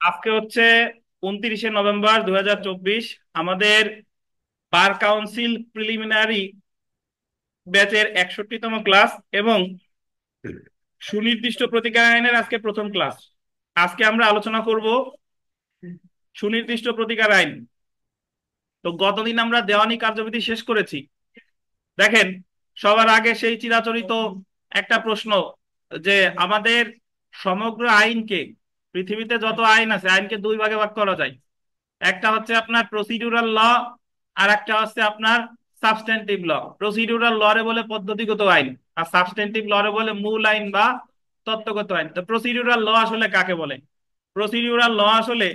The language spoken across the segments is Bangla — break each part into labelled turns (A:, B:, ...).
A: আজকে হচ্ছে 29শে নভেম্বর 2024। আমাদের বার কাউন্সিল প্রিলিমিনারি ব্যাচের 61তম ক্লাস এবং সুনির্দিষ্ট প্রতিকার আইনের আজকে প্রথম ক্লাস। আজকে আমরা আলোচনা করব সুনির্দিষ্ট প্রতিকার আইন। তো গতদিন আমরা দেওয়ানি কার্যবিধি শেষ করেছি। দেখেন, সবার আগে সেই চিরাচরিত একটা প্রশ্ন যে আমাদের সমগ্র আইনকে, পৃথিবীতে যত আইন আছে আইনকে দুই ভাগে ভাগ করা যায়। একটা হচ্ছে আপনার প্রসিডিউরাল ল, আর একটা হচ্ছে আপনার সাবস্ট্যান্টিভ ল। প্রসিডিউরাল ল রে বলে পদ্ধতিগত আইন, আর সাবস্ট্যান্টিভ ল রে বলে মূল আইন বা তত্ত্বগত আইন। তো প্রসিডিউরাল ল আসলে কাকে বলে? প্রসিডিউরাল ল আসলে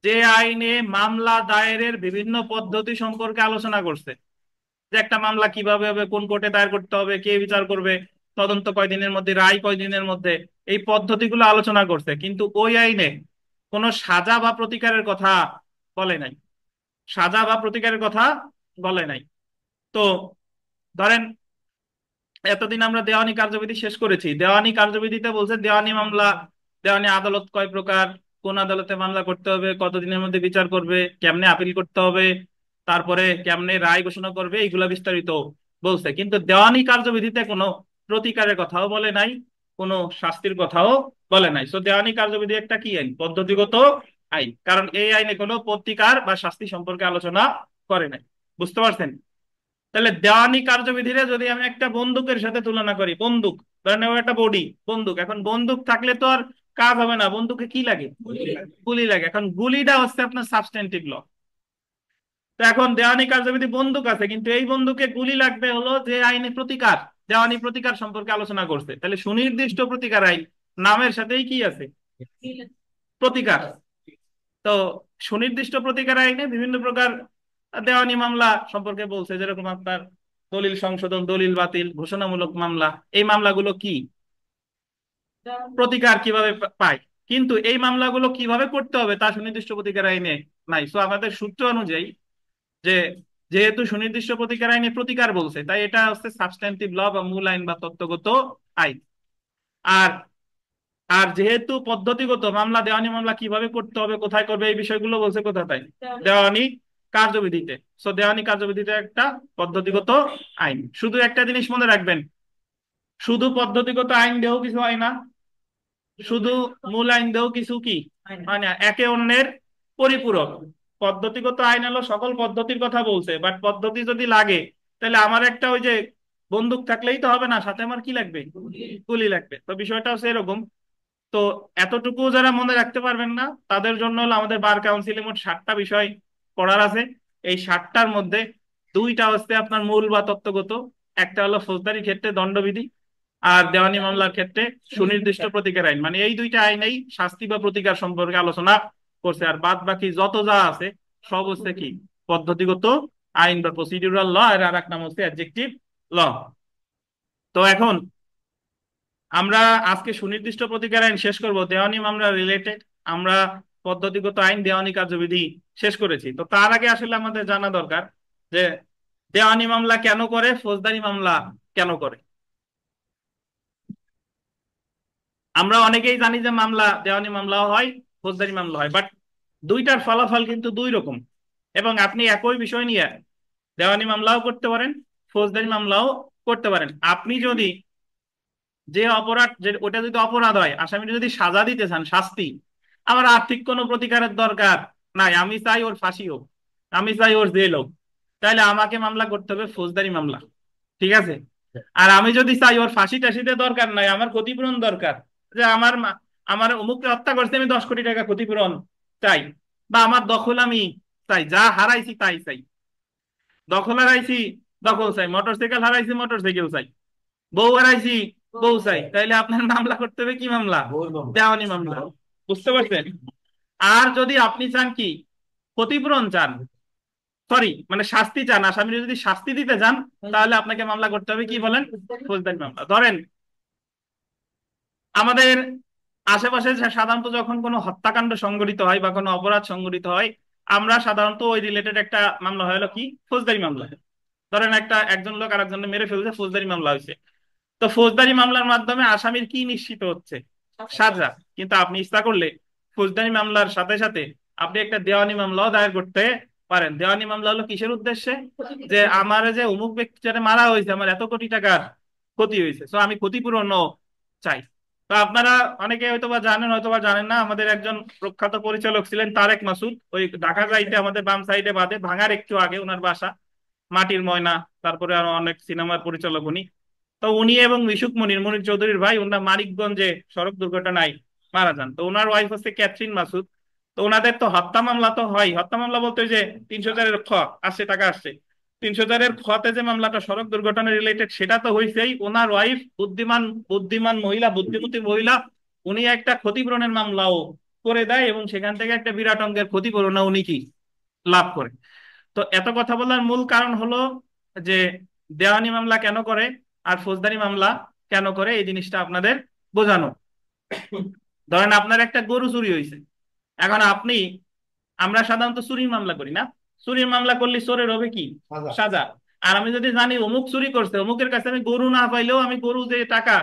A: যে আইনে মামলা দায়েরের বিভিন্ন পদ্ধতি সম্পর্কে আলোচনা করছে, যে একটা মামলা কিভাবে হবে, কোন কোর্টে দায়ের করতে হবে, কে বিচার করবে, তদন্ত কয়দিনের মধ্যে, রায় কয়দিনের মধ্যে, এই পদ্ধতিগুলো আলোচনা করছে, কিন্তু ওই আইনে কোনো সাজা বা প্রতিকারের কথা বলে নাই। সাজা বা প্রতিকারের কথা বলে নাই। তো ধরেন, এতদিন আমরা দেওয়ানি কার্যবিধি শেষ করেছি। দেওয়ানি কার্যবিধিতে বলছে দেওয়ানি মামলা, দেওয়ানি আদালত কয় প্রকার, কোন আদালতে মামলা করতে হবে, কতদিনের মধ্যে বিচার করবে, কেমনে আপিল করতে হবে, তারপরে কেমনে রায় ঘোষণা করবে, এইগুলা বিস্তারিত বলছে। কিন্তু দেওয়ানি কার্যবিধিতে কোনো প্রতিকারের কথাও বলে নাই, কোনো শাস্তির কথাও বলে নাই। তো দেওয়ানি কার্যবিধি একটা কি আইন? পদ্ধতিগত আইন, কারণ এই আইনে কোনো প্রতিকার বা শাস্তি সম্পর্কে আলোচনা করে নাই। বুঝতে পারছেন? তাহলে দেওয়ানি কার্যবিধিরে যদি আমি একটা বন্দুকের সাথে তুলনা করি, বন্দুক, ধরেন ও একটা বডি বন্দুক। এখন বন্দুক থাকলে তো আর কাজ হবে না, বন্দুকে কি লাগে? গুলি লাগে। এখন গুলিটা হচ্ছে আপনার সাবস্টেন্টিভ ল। তো এখন দেওয়ানি কার্যবিধি বন্দুক আছে, কিন্তু এই বন্দুকে গুলি লাগবে হলো যে আইনে প্রতিকার, দেওয়ানি প্রতিকার সম্পর্কে আলোচনা করছে। তাহলে সুনির্দিষ্ট প্রতিকার আইন নামের সাথেই কি আছে? প্রতিকার। তো সুনির্দিষ্ট প্রতিকার আইনে বিভিন্ন প্রকার দেওয়ানি মামলা সম্পর্কে বলছে, যেরকম আপনার দলিল সংশোধন, দলিল বাতিল, ঘোষণামূলক মামলা। এই মামলাগুলো কি প্রতিকার কিভাবে পায়, কিন্তু এই মামলাগুলো কিভাবে করতে হবে তা সুনির্দিষ্ট প্রতিকার আইনে নাই। তো আমাদের সূত্র অনুযায়ী, যে যেহেতু সুনির্দিষ্ট প্রতিকার আইনে প্রতিকার বলছে, তাই এটা হচ্ছে সাবস্ট্যান্টিভ ল বা মূল আইন বা তত্ত্বগত আইন। আর আর যেহেতু পদ্ধতিগত মামলা, দেওয়ানি মামলা কিভাবে করতে হবে, কোথায় করবে, এই বিষয়গুলো বলছে কোথা তাই দেওয়ানি কার্যবিধিতে। সো দেওয়ানি কার্যবিধিতে একটা পদ্ধতিগত আইন। শুধু একটা জিনিস মনে রাখবেন, শুধু পদ্ধতিগত আইন দেও কিছু হয় না, শুধু মূল আইন দেও কিছু কি হয় না, একে অন্যের পরিপূরক। পদ্ধতিগত আইন হলো সকল পদ্ধতির কথা বলছে, বাট পদ্ধতি যদি লাগে, তাহলে আমার একটা ওই যে বন্দুক থাকলেই তো হবে না, সাথে আমার কি লাগবে? গুলি লাগবে। তো বিষয়টা হচ্ছে এরকম। তো এতটুকু যারা মনে রাখতে পারবেন না, তাদের জন্য হলো আমাদের বার কাউন্সিলে মোট 7টা বিষয় পড়ার আছে। এই 7টার মধ্যে দুইটা হচ্ছে আপনার মূল বা তত্ত্বগত। একটা হলো ফৌজদারি ক্ষেত্রে দণ্ডবিধি, আর দেওয়ানি মামলার ক্ষেত্রে সুনির্দিষ্ট প্রতিকার আইন। মানে এই দুইটা আইনেই শাস্তি বা প্রতিকার সম্পর্কে আলোচনা করছে, আর বাদ বাকি যত যা আছে সব হচ্ছে কি পদ্ধতিগত আইন বা প্রসিডিউরাল ল। আর আর এক নাম হচ্ছে অ্যাডজেক্টিভ ল। তো এখন আমরা আজকে সুনির্দিষ্ট প্রতিকার আইন শেষ করব, দেওয়ানি মামলা রিলেটেড আমরা পদ্ধতিগত আইন, দেওয়ানি কার্যবিধি শেষ করেছি। তো তার আগে আসলে আমাদের জানা দরকার যে দেওয়ানি মামলা কেন করে, ফৌজদারি মামলা কেন করে। আমরা অনেকেই জানি যে মামলা, দেওয়ানি মামলাও হয়, ফৌজদারি মামলা হয়, বাট দুইটার ফলাফল কিন্তু দুই রকম। এবং আপনি একই বিষয় নিয়ে দেওয়ানি মামলাও করতে পারেন, ফৌজদারি মামলাও করতে পারেন। আপনি যদি যে অপরাধ, যে ওটা যদি অপরাধ হয়, আসামিটা যদি সাজা দিতে চান, শাস্তি, আমার আর্থিক কোনো প্রতিকারের দরকার নাই, আমি চাই ওর ফাঁসি হোক, আমি চাই ওর জেল হোক, তাহলে আমাকে মামলা করতে হবে ফৌজদারি মামলা। ঠিক আছে? আর আমি যদি চাই ওর ফাঁসি টাসিতে দরকার নাই, আমার ক্ষতিপূরণ দরকার, যে আমার অমুককে হত্যা করছে, আমি 10 কোটি টাকা ক্ষতিপূরণ চাই, বা আমার দখল আমি চাই, যা হারাইছি তাই চাই, দখল হারাইছি দখল চাই, মোটরসাইকেল হারাইছি মোটরসাইকেল চাই, বউ হারাইছি বউ চাই, তাইলে আপনার মামলা করতে হবে কি মামলা? দেওয়ানি মামলা। বুঝতে পারছেন? আর যদি আপনি চান কি, ক্ষতিপূরণ চান, সরি মানে শাস্তি চান, আসামি যদি শাস্তি দিতে চান, তাহলে আপনাকে মামলা করতে হবে কি বলেন? ফৌজদারি মামলা। ধরেন আমাদের আশেপাশে সাধারণত যখন কোনো হত্যাকাণ্ড সংঘটিত হয় বা কোনো অপরাধ সংঘটিত হয়, আমরা সাধারণত ওই রিলেটেড একটা মামলা হলো কি ফৌজদারি মামলা। ধরেন একজন লোক আরেকজনকে মেরে ফেলছে, ফৌজদারি মামলা হয়েছে। তো ফৌজদারি মামলার মাধ্যমে আসামির কি নিশ্চিত হচ্ছে? সাজা। কিন্তু আপনি ইচ্ছা করলে ফৌজদারি মামলার সাথে সাথে আপনি একটা দেওয়ানি মামলাও দায়ের করতে পারেন। দেওয়ানি মামলা হলো কিসের উদ্দেশ্যে, যে আমার যে অমুক ব্যক্তি যারা মারা হয়েছে, আমার এত কোটি টাকার ক্ষতি হয়েছে, তো আমি ক্ষতিপূরণও চাই। তো আপনারা অনেকে হয়তোবা জানেন হয়তোবা জানেন না, আমাদের একজন প্রখ্যাত পরিচালক ছিলেন তারেক মাসুদ, ওই ঢাকা যাইতে আমাদের বাম সাইডে বাদে ভাঙার একটু আগে ওনার বাসা, মাটির ময়না, তারপরে আরো অনেক সিনেমার পরিচালক উনি। তো উনি এবং মিশুক মনির, মনির চৌধুরীর ভাই, ওনার মানিকগঞ্জে সড়ক দুর্ঘটনায় মারা যান। তো ওনার ওয়াইফ হচ্ছে ক্যাথরিন মাসুদ। তো ওনাদের তো হত্যা মামলা তো হয়, হত্যা মামলা বলতে ওই যে 300,000-এর আসছে, টাকা আসছে, 300,000-এর খতে যে মামলাটা সড়ক দুর্ঘটনা রিলেটেড, সেটা তো হয়েছেই। ওনার ওয়াইফ বুদ্ধিমান বুদ্ধিমান মহিলা, বুদ্ধিমতী মহিলা, উনি একটা ক্ষতিপূরণের মামলাও করে দেয় এবং সেখান থেকে একটা বিরাট অঙ্কের ক্ষতিপূরণ উনি কি লাভ করে। তো এত কথা বলার মূল কারণ হলো যে দেওয়ানি মামলা কেন করে আর ফৌজদারি মামলা কেন করে, এই জিনিসটা আপনাদের বোঝানো। ধরেন আপনার একটা গরু চুরি হয়েছে, এখন আপনি, আমরা সাধারণত চুরির মামলা করি না, চুরির মামলা করলে চোরের হবে কি সাজা। আর আমি যদি জানি অমুক চুরি করছে, অমুকের কাছে আমি গরু না পাইলেও আমি গরু যে টাকা,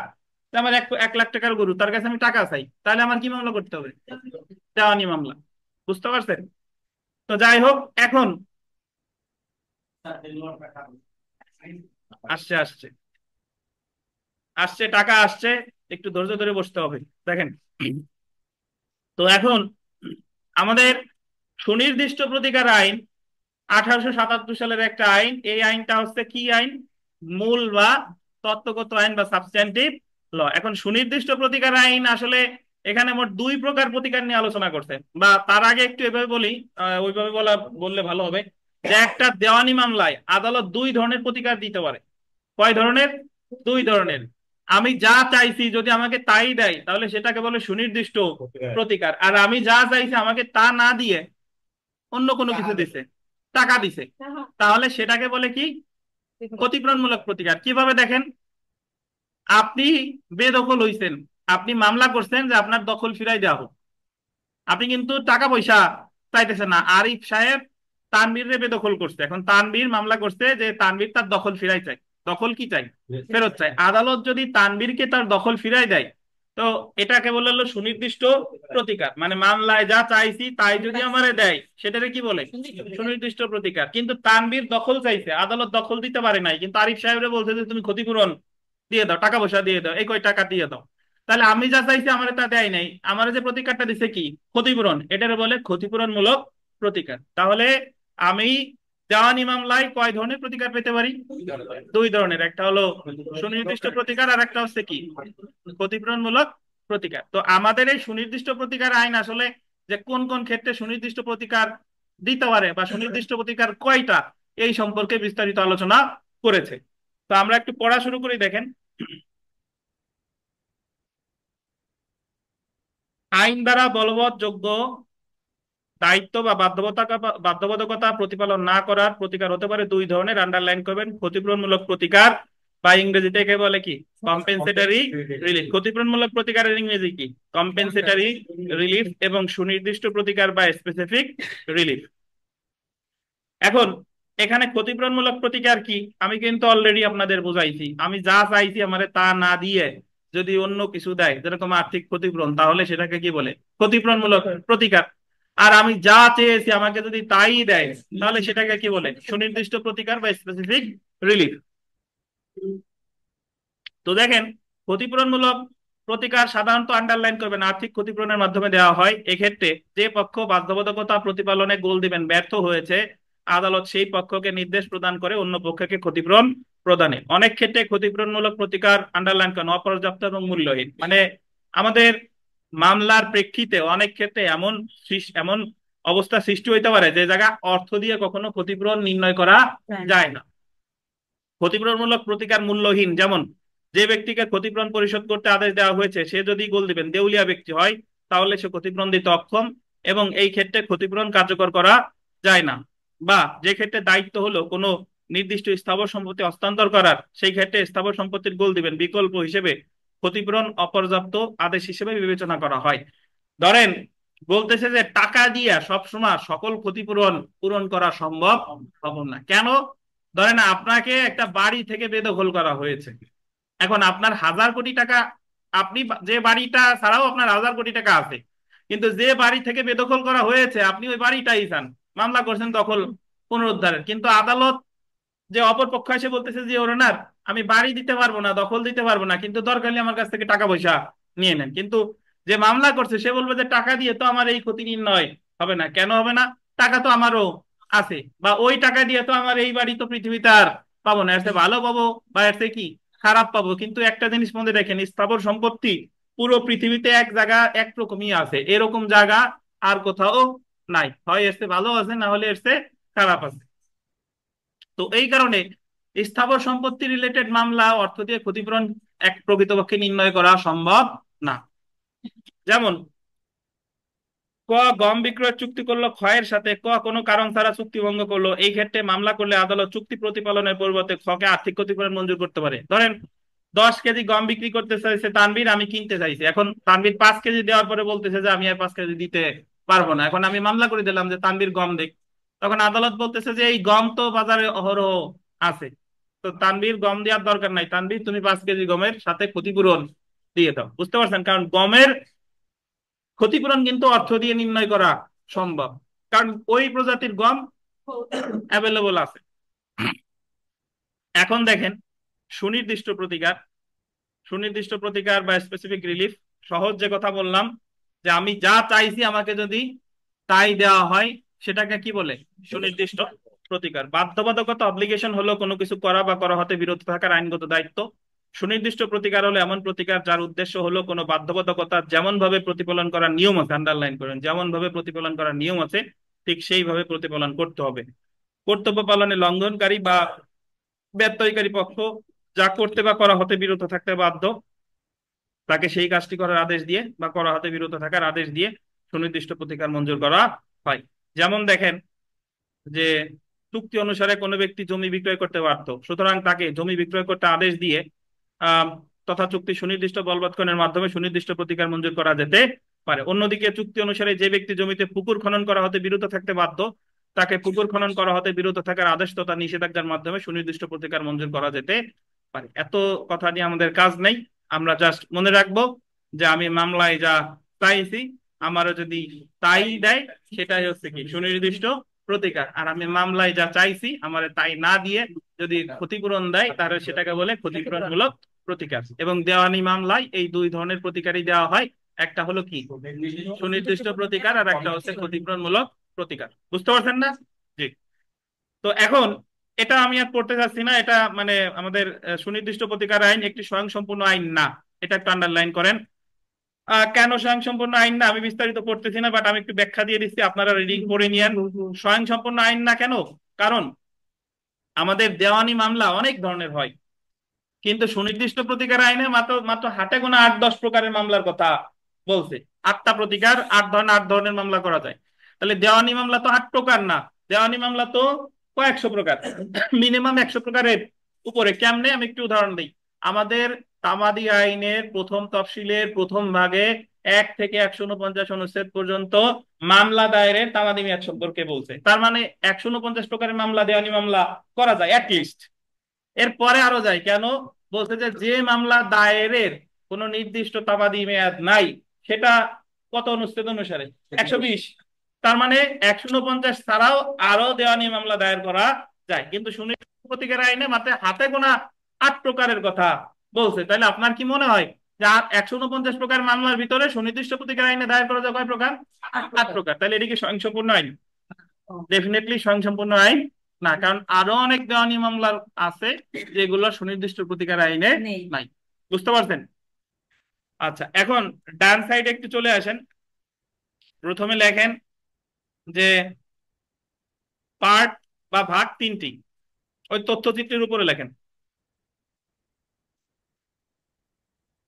A: আমার 1 লাখ টাকার গরু, তার কাছে আমি টাকা চাই, তাহলে আমার কি মামলা করতে হবে, দেওয়ানি মামলা। বুঝতে পারছেন? তো যাই হোক, এখন আসছে আসছে আসছে টাকা আসছে, একটু ধৈর্য ধরে বসতে হবে। দেখেন, তো এখন আমাদের সুনির্দিষ্ট প্রতিকার আইন 1877 সালের একটা আইন, এই আইনটা হচ্ছে কি আইন, মূল বা তত্ত্বগত আইন বা সাবস্ট্যান্টিভ ল। এখন সুনির্দিষ্ট প্রতিকার আইন আসলে এখানে মোট 2 প্রকার প্রতিকার নিয়ে আলোচনা করছে, বা তার আগে একটু এভাবে বলি, ওইভাবে বললে ভালো হবে, যে একটা দেওয়ানি মামলায় আদালত 2 ধরনের প্রতিকার দিতে পারে। কয় ধরনের? 2 ধরনের। আমি যা চাইছি যদি আমাকে তাই দেয়, তাহলে সেটাকে বলে সুনির্দিষ্ট প্রতিকার। আর আমি যা চাইছি আমাকে তা না দিয়ে অন্য কোনো কিছু দিছে, টাকা দিছে, তাহলে সেটাকে বলে কি, ক্ষতিপূরণমূলক প্রতিকার। কিভাবে দেখেন, আপনি বেদখল হইছেন, আপনি মামলা করছেন যে আপনার দখল ফিরাই দেওয়া হোক, আপনি কিন্তু টাকা পয়সা চাইতেছেন না। আরিফ সাহেব তানভীর রে বেদখল করছে, এখন তানভীর মামলা করছে যে তানভীর তার দখল ফিরাই চাই, দখল কি চাই, ফেরত চাই। আদালত যদি তানভীরকে তার দখল ফিরাই দেয়, তো এটাকে বলে হলো সুনির্দিষ্ট প্রতিকার। মানে মামলায় যা চাইছি তাই যদি আমারে দেয়, সেটাকে কি বলে, সুনির্দিষ্ট প্রতিকার। কিন্তু তানভীর দখল চাইছে, আদালত দখল দিতে পারে নাই, কিন্তু আরিফ সাহেবরে বলছে যে তুমি ক্ষতিপূরণ দিয়ে দাও, টাকা পয়সা দিয়ে দাও, এই কয় টাকা দিয়ে দাও। তাহলে আমি যা চাইছি আমার তা দেয় নাই, আমার যে প্রতিকারটা দিছে কি, ক্ষতিপূরণ, এটার বলে ক্ষতিপূরণমূলক প্রতিকার। তাহলে আমি দেওয়ানি মামলায় কয় ধরনের প্রতিকার পেতে পারি, 2 ধরনের, একটা হলো সুনির্দিষ্ট প্রতিকার আর একটা হচ্ছে কি, ক্ষতিপূরণমূলক প্রতিকার। তো আমাদের এই সুনির্দিষ্ট প্রতিকার আইন আসলে যে কোন কোন ক্ষেত্রে সুনির্দিষ্ট প্রতিকার দিতে পারে বা সুনির্দিষ্ট প্রতিকার কয়টা, এই সম্পর্কে বিস্তারিত আলোচনা করেছে। তো আমরা একটু পড়া শুরু করি। দেখেন, আইন দ্বারা বলবৎযোগ্য দায়িত্ব বা বাধ্যবাধকতা প্রতিপালন না করার প্রতিকার হতে পারে 2 ধরনের, আন্ডারলাইন করবেন। ক্ষতিপূরণমূলক প্রতিকার বা ইংরেজিতে একে বলে কি, কম্পেনসেটরি রিলিফ। ক্ষতিপূরণমূলক প্রতিকারের ইংরেজি কি, কম্পেনসেটরি রিলিফ, এবং সুনির্দিষ্ট প্রতিকার বা স্পেসিফিক রিলিফ। এখন এখানে ক্ষতিপূরণমূলক প্রতিকার কি, আমি কিন্তু অলরেডি আপনাদের বুঝাইছি, আমি যা চাইছি আমারে তা না দিয়ে যদি অন্য কিছু দেয়, যেরকম আর্থিক ক্ষতিপূরণ, তাহলে সেটাকে কি বলে, ক্ষতিপূরণমূলক প্রতিকার। আর আমি যা চেয়েছি আমাকে যদি তাই দেয়, তাহলে সেটাকে কি বলে, সুনির্দিষ্ট প্রতিকার বা স্পেসিফিক রিলিফ। তো দেখেন, ক্ষতিপূরণমূলক প্রতিকার সাধারণত আন্ডারলাইন করবেন, আর্থিক ক্ষতিপূরণের মাধ্যমে দেওয়া হয়। এক্ষেত্রে যে পক্ষ বাধ্যবাধকতা প্রতিপালনে গোল দিবেন ব্যর্থ হয়েছে, আদালত সেই পক্ষকে নির্দেশ প্রদান করে অন্য পক্ষকে ক্ষতিপূরণ প্রদানে। অনেক ক্ষেত্রে ক্ষতিপূরণমূলক প্রতিকার আন্ডারলাইন করেন অপর্যাপ্ত এবং মূল্যহীন। মানে আমাদের মামলার প্রেক্ষিতে অনেক ক্ষেত্রে এমন এমন অবস্থা সৃষ্টি হইতে পারে যে জায়গা অর্থ দিয়ে কখনো ক্ষতিপূরণ নির্ণয় করা যায় না। ক্ষতিপূরণমূলক প্রতিকার মূল্যহীন, যেমন যে ব্যক্তিকে ক্ষতিপূরণ পরিশোধ করতে আদেশ দেওয়া হয়েছে সে যদি গোল দিবেন দেউলিয়া ব্যক্তি হয়, তাহলে সে ক্ষতিপূরণ দিতে অক্ষম এবং এই ক্ষেত্রে ক্ষতিপূরণ কার্যকর করা যায় না। বা যে ক্ষেত্রে দায়িত্ব হলো কোনো নির্দিষ্ট স্থাবর সম্পত্তি হস্তান্তর করার, সেই ক্ষেত্রে স্থাবর সম্পত্তির গোল দিবেন বিকল্প হিসেবে ক্ষতিপূরণ অপর্যাপ্ত আদেশ হিসেবে বিবেচনা করা হয়। ধরেন, বলতেছে যে টাকা দিয়া সবসময় সকল ক্ষতিপূরণ পূরণ করা সম্ভব হবে না। কেন? ধরেন আপনাকে একটা বাড়ি থেকে বেদখল করা হয়েছে, এখন আপনার 1,000 কোটি টাকা, আপনি যে বাড়িটা ছাড়াও আপনার 1,000 কোটি টাকা আছে, কিন্তু যে বাড়ি থেকে বেদখল করা হয়েছে আপনি ওই বাড়িটাই চান, মামলা করছেন দখল পুনরুদ্ধারের, কিন্তু আদালত যে অপর পক্ষ এসে বলতেছে যে ওনার আমি বাড়ি দিতে পারবো না, দখল দিতে পারবো না, কিন্তু দরকার হলে আমার কাছ থেকে টাকা পয়সা নিয়ে নেন। কিন্তু যে মামলা করছে সে বলবে যে টাকা দিয়ে তো আমার এই ক্ষতি নির্ণয় হবে না। কেন হবে না? টাকা তো আমারও আছে, বা ওই টাকা দিয়ে তো আমার এই বাড়ি তো পৃথিবীতে আর পাবো না, এর চেয়ে ভালো পাবো বা এর চেয়ে কি খারাপ পাবো। কিন্তু একটা জিনিস মনে রাখেন, স্থাবর সম্পত্তি পুরো পৃথিবীতে এক জায়গা একরকমই আছে, এরকম জায়গা আর কোথাও নাই। হয় এর চেয়ে ভালো আছে, না হলে এর চেয়ে খারাপ আছে। তো এই কারণে স্থাবর সম্পত্তি রিলেটেড মামলা অর্থ দিয়ে ক্ষতিপূরণ এক প্রকৃতপক্ষে নির্ণয় করা সম্ভব না। যেমন ক গম বিক্রয় চুক্তি করলো ক্ষয়ের সাথে, ক কোনো কারণ ছাড়া চুক্তি ভঙ্গ করলো, এই ক্ষেত্রে মামলা করলে আদালত চুক্তি প্রতিপালনের পরিবর্তে খকে আর্থিক ক্ষতিপূরণ মঞ্জুর করতে পারে। ধরেন 10 কেজি গম বিক্রি করতে চাইছে তানভীর, আমি কিনতে চাইছি, এখন তানভীর 5 কেজি দেওয়ার পরে বলতেছে যে আমি আর 5 কেজি দিতে পারবো না। এখন আমি মামলা করে দিলাম যে তানভীর গম দেখ, তখন আদালত বলতেছে যে এই গম তো বাজারে অহরহ আছে, তো তানভীর গম দেওয়ার দরকার নাই, তানভীর তুমি 5 কেজি গমের সাথে ক্ষতিপূরণ দিয়ে দাও। বুঝতে পারছেন? কারণ গমের ক্ষতিপূরণ কিন্তু অর্থ দিয়ে নির্ণয় করা সম্ভব, কারণ ওই প্রজাতির গম অ্যাভেলেবল আছে। এখন দেখেন সুনির্দিষ্ট প্রতিকার, সুনির্দিষ্ট প্রতিকার বা স্পেসিফিক রিলিফ। সহজ যে কথা বললাম যে আমি যা চাইছি আমাকে যদি তাই দেওয়া হয়, সেটাকে কি বলে? সুনির্দিষ্ট প্রতিকার। বাধ্যবাধকতা অব্লিগেশন হলো কোনো কিছু করা বা করা হতে বিরত থাকার আইনগত দায়িত্ব। সুনির্দিষ্ট প্রতিকার হলো এমন প্রতিকার যার উদ্দেশ্য হলো কোনো বাধ্যবাধকতা যেমন ভাবে প্রতিপালন করার নিয়ম আছে, আন্ডারলাইন করেন, যেমন ভাবে প্রতিপালন করার নিয়ম আছে ঠিক সেইভাবে প্রতিপালন করতে হবে। কর্তব্য পালনে লঙ্ঘনকারী বা ব্যত্যয়কারী পক্ষ যা করতে বা করা হতে বিরত থাকতে বাধ্য, তাকে সেই কাজটি করার আদেশ দিয়ে বা করা হতে বিরত থাকার আদেশ দিয়ে সুনির্দিষ্ট প্রতিকার মঞ্জুর করা হয়। যেমন দেখেন যে চুক্তি অনুসারে কোনো ব্যক্তি জমি বিক্রয় করতে পারত, সুতরাং তাকে জমি বিক্রয় করতে আদেশ দিয়ে আহ তথা চুক্তি সুনির্দিষ্ট বলবৎকরণের মাধ্যমে সুনির্দিষ্ট প্রতিকার মঞ্জুর করা যেতে পারে। অন্যদিকে চুক্তি অনুসারে যে ব্যক্তি জমিতে পুকুর খনন করা হতে বিরত থাকতে বাধ্য, তাকে পুকুর খনন করা হতে বিরত থাকার আদেশ তথা নিষেধাজ্ঞার মাধ্যমে সুনির্দিষ্ট প্রতিকার মঞ্জুর করা যেতে পারে। এত কথা নিয়ে আমাদের কাজ নেই, আমরা জাস্ট মনে রাখবো যে আমি মামলায় যা চাইছি আমারও যদি তাই দেয় সেটাই হচ্ছে কি সুনির্দিষ্ট প্রতিকার, আর আমি মামলায় যা চাইছি আমার তাই না দিয়ে যদি ক্ষতিপূরণ দেয় তাহলে সেটাকে বলে ক্ষতিপূরণমূলক প্রতিকার। এবং দেওয়ানি মামলায় এই দুই ধরনের প্রতিকারই দেওয়া হয়, একটা হলো কি সুনির্দিষ্ট প্রতিকার আর একটা হচ্ছে ক্ষতিপূরণমূলক প্রতিকার। বুঝতে পারছেন না? জি। তো এখন এটা আমি আর পড়তে চাচ্ছি না, এটা মানে আমাদের সুনির্দিষ্ট প্রতিকার আইন একটি স্বয়ংসম্পূর্ণ আইন না, এটা একটু আন্ডারলাইন করেন। কেন স্বয়ংসম্পূর্ণ আইন না আমি বিস্তারিত পড়তেছি না, বাট আমি একটু ব্যাখ্যা দিয়ে দিচ্ছি, আপনারা রিডিং করে নিয়েন। স্বয়ংসম্পূর্ণ আইন না কেন? কারণ আমাদের দেওয়ানি মামলা অনেক ধরনের হয়, কিন্তু সুনির্দিষ্ট প্রতিকার আইনে মাত্র মাত্র হাতে গোনা 8-10 প্রকারের মামলার কথা বলছে। 8টা প্রতিকার, 8 ধরনের মামলা করা যায়। তাহলে দেওয়ানি মামলা তো 8 প্রকার না, দেওয়ানি মামলা তো কয়েকশো প্রকার, মিনিমাম 100 প্রকারের উপরে। কেমনে? আমি একটু উদাহরণ দিই। আমাদের তামাদি আইনের প্রথম তফসিলের প্রথম ভাগে 1 থেকে 149 অনুচ্ছেদ পর্যন্ত মামলা দায়েরের তামাদি মেয়াদ সম্পর্কে বলছে। তার মানে 149 প্রকারের মামলা দেওয়ানি মামলা করা যায় অ্যাটলিস্ট। এরপরে আরো যায় কেন? বলছে যে যে মামলা দায়েরের কোন নির্দিষ্ট তাবাদি মেয়াদ নাই, সেটা কত অনুচ্ছেদ অনুসারে? 120। তার মানে 149 ছাড়াও আরো দেওয়ানি মামলা দায়ের করা যায়, কিন্তু সুনির্দিষ্ট প্রতিকার আইনে মাত্র হাতে গোনা 8 প্রকারের কথা বলছে। তাহলে আপনার কি মনে হয় যে 149 প্রকার মামলার ভিতরে সুনির্দিষ্ট প্রতিকার আইনে দায়ের করা যায় কয় প্রকার? 8 প্রকার। তাহলে এটি কি স্বয়ংসম্পূর্ণ আইন? ডেফিনেটলি স্বয়ংসম্পূর্ণ আইন না, কারণ আরো অনেক দেওয়ানি মামলা আছে যেগুলো সুনির্দিষ্ট প্রতিকার আইনে নাই। বুঝতে পারছেন? আচ্ছা, এখন ডান সাইডে একটু চলে আসেন। প্রথমে লেখেন যে পার্ট বা ভাগ তিনটি, ওই তথ্যচিত্রের উপরে লেখেন।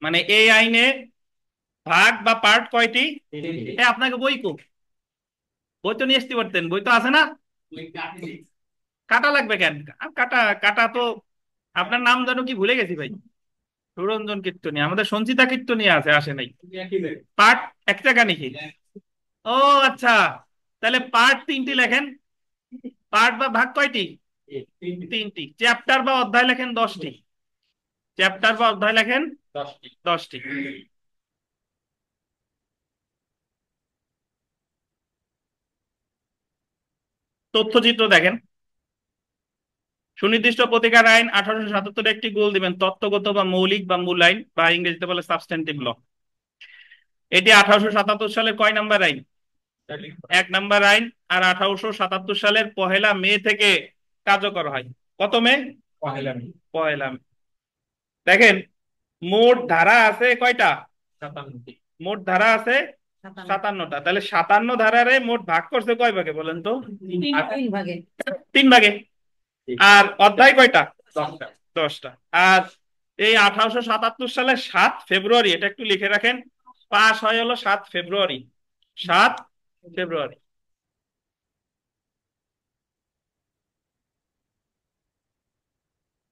A: মানে এই আইনে ভাগ বা পার্ট কয়টি? আপনাকে বই কো, বই তো নিয়ে আসতে পারতেন, বই তো আছে না? কাটা লাগবে কেন? কাটা কাটা তো আপনার নাম জানো কি ভুলে গেছি ভাই। সুরঞ্জন কীর্তনী, আমাদের সঞ্চিতা কীর্তনী আছে, আসে নাই। পার্ট এক টাকা নাকি? ও আচ্ছা, তাহলে পার্ট তিনটি লেখেন। পার্ট বা ভাগ কয়টি? তিনটি। চ্যাপ্টার বা অধ্যায় লেখেন 10টি। চ্যাপ্টার বা অধ্যায় লেখেন 10টি। তথ্যচিত্র দেখেন, সুনির্দিষ্ট প্রতিকার আইন 1877 একটি গোল দিবেন তত্ত্বগত বা মৌলিক বা মূল আইন, বা ইংরেজিতে বলে সাবস্ট্যান্টিভ ল। এটি 1877 সালের কয় নাম্বার আইন? 1 নাম্বার আইন। আর 1877 সালের 1 মে থেকে কার্যকর হয়। কত মে? 1 মে। 1 মে। দেখেন, মোট ধারা আছে কয়টা? 57টি। মোট ধারা আছে 57টা। তাহলে 57 ধারারে মোট ভাগ করছে কয় ভাগে বলেন তো?
B: 3 ভাগে।
A: 3 ভাগে। আর অধ্যায় কয়টা? 10টা। 10টা। আর এই 1877 সালের 7 ফেব্রুয়ারি, এটা একটু লিখে রাখেন, পাস হয় হলো 7 ফেব্রুয়ারি। 7 ফেব্রুয়ারি।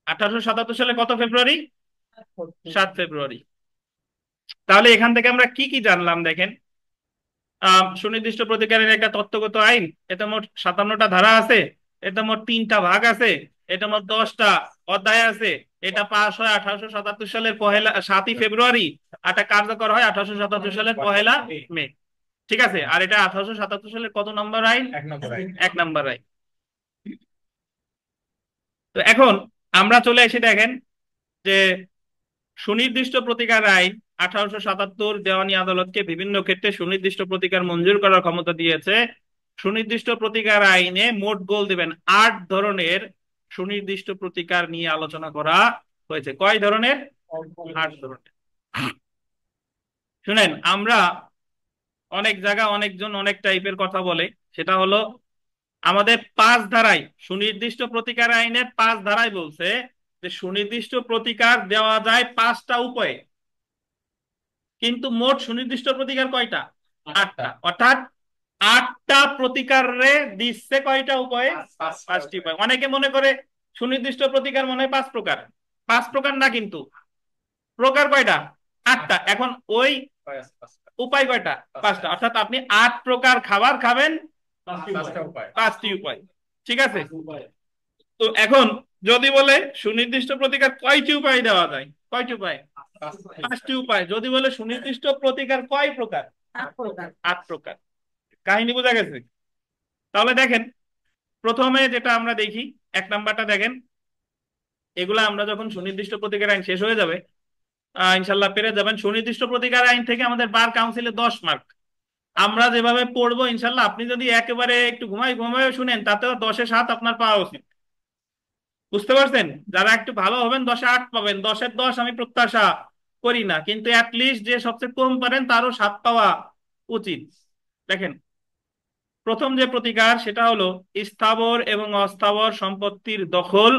A: 1877 সালে কত ফেব্রুয়ারি? 7 ফেব্রুয়ারি। তাহলে এখান থেকে আমরা কি কি জানলাম দেখেন। সুনির্দিষ্ট প্রতিকারের একটা তত্ত্বগত আইন, এটা মোট 57টা ধারা আছে, এটা মোট 3টা ভাগ আছে, এটা মোট 10টা অধ্যায় আছে। এটা পাস হয় 1877 সালের 7ই ফেব্রুয়ারি, আর এটা কার্যকর হয় 1877 সালের 1 মে। ঠিক আছে। আর এটা 1877 সালের কত নম্বর আইন? 1 নম্বর আইন। 1 নম্বর আইন। তো এখন আমরা চলে এসে দেখেন যে সুনির্দিষ্ট প্রতিকার আইন 1877 দেওয়ানি আদালতকে বিভিন্ন ক্ষেত্রে সুনির্দিষ্ট প্রতিকার মঞ্জুর করার ক্ষমতা দিয়েছে। সুনির্দিষ্ট প্রতিকার আইনে মোট গোল দিবেন 8 ধরনের সুনির্দিষ্ট প্রতিকার নিয়ে আলোচনা করা হয়েছে। কয় ধরনের? 8 ধরনের। শুনেন, আমরা অনেক জায়গা অনেকজন অনেক টাইপের কথা বলে, সেটা হলো আমাদের 5 ধারায়, সুনির্দিষ্ট প্রতিকার আইনের 5 ধারায় বলছে যে সুনির্দিষ্ট প্রতিকার দেওয়া যায় 5টা উপায়ে। কিন্তু মোট সুনির্দিষ্ট প্রতিকার কয়টা? 8টা। অর্থাৎ 8টা প্রতিকারে দিচ্ছে কয়টা উপায়ে? 5টি উপায়। অনেকে মনে করে সুনির্দিষ্ট প্রতিকার মনে হয় 5 প্রকার। 5 প্রকার না কিন্তু। প্রকার কয়টা? 8টা। এখন ওই উপায় কয়টা? 5টা। অর্থাৎ আপনি 8 প্রকার খাবার খাবেন 5টি উপায়। ঠিক আছে। তো এখন যদি বলে সুনির্দিষ্ট প্রতিকার কয়টি উপায় দেওয়া যায়, কয়টি উপায়? 5টি উপায়। যদি বলে সুনির্দিষ্ট প্রতিকার কয় প্রকার?
B: 8 প্রকার।
A: 8 প্রকার। কাহিনী বোঝা গেছে? তাহলে দেখেন, প্রথমে যেটা আমরা দেখি, 1 নাম্বারটা দেখেন। এগুলা আমরা যখন সুনির্দিষ্ট প্রতিকার আইন শেষ হয়ে যাবে, ইনশাল্লাহ পেরে যাবেন। সুনির্দিষ্ট প্রতিকার আইন থেকে আমাদের বার কাউন্সিলে 10 মার্ক। আমরা যেভাবে পড়বো ইনশাল্লাহ, আপনি যদি একেবারে একটু ঘুমাই ঘুমাই শুনেন, তাতেও 10-এ 7 আপনার পাওয়া উচিত। বুঝতে পারছেন? যারা একটু ভালো হবেন 10-এ 8 পাবেন, 10-এর 10 আমি প্রত্যাশা করি না, কিন্তু অ্যাটলিস্ট যে সবচেয়ে কম পারেন তারও 7 পাওয়া উচিত। দেখেন, প্রথম যে প্রতিকার সেটা হলো স্থাবর এবং অস্থাবর সম্পত্তির দখল,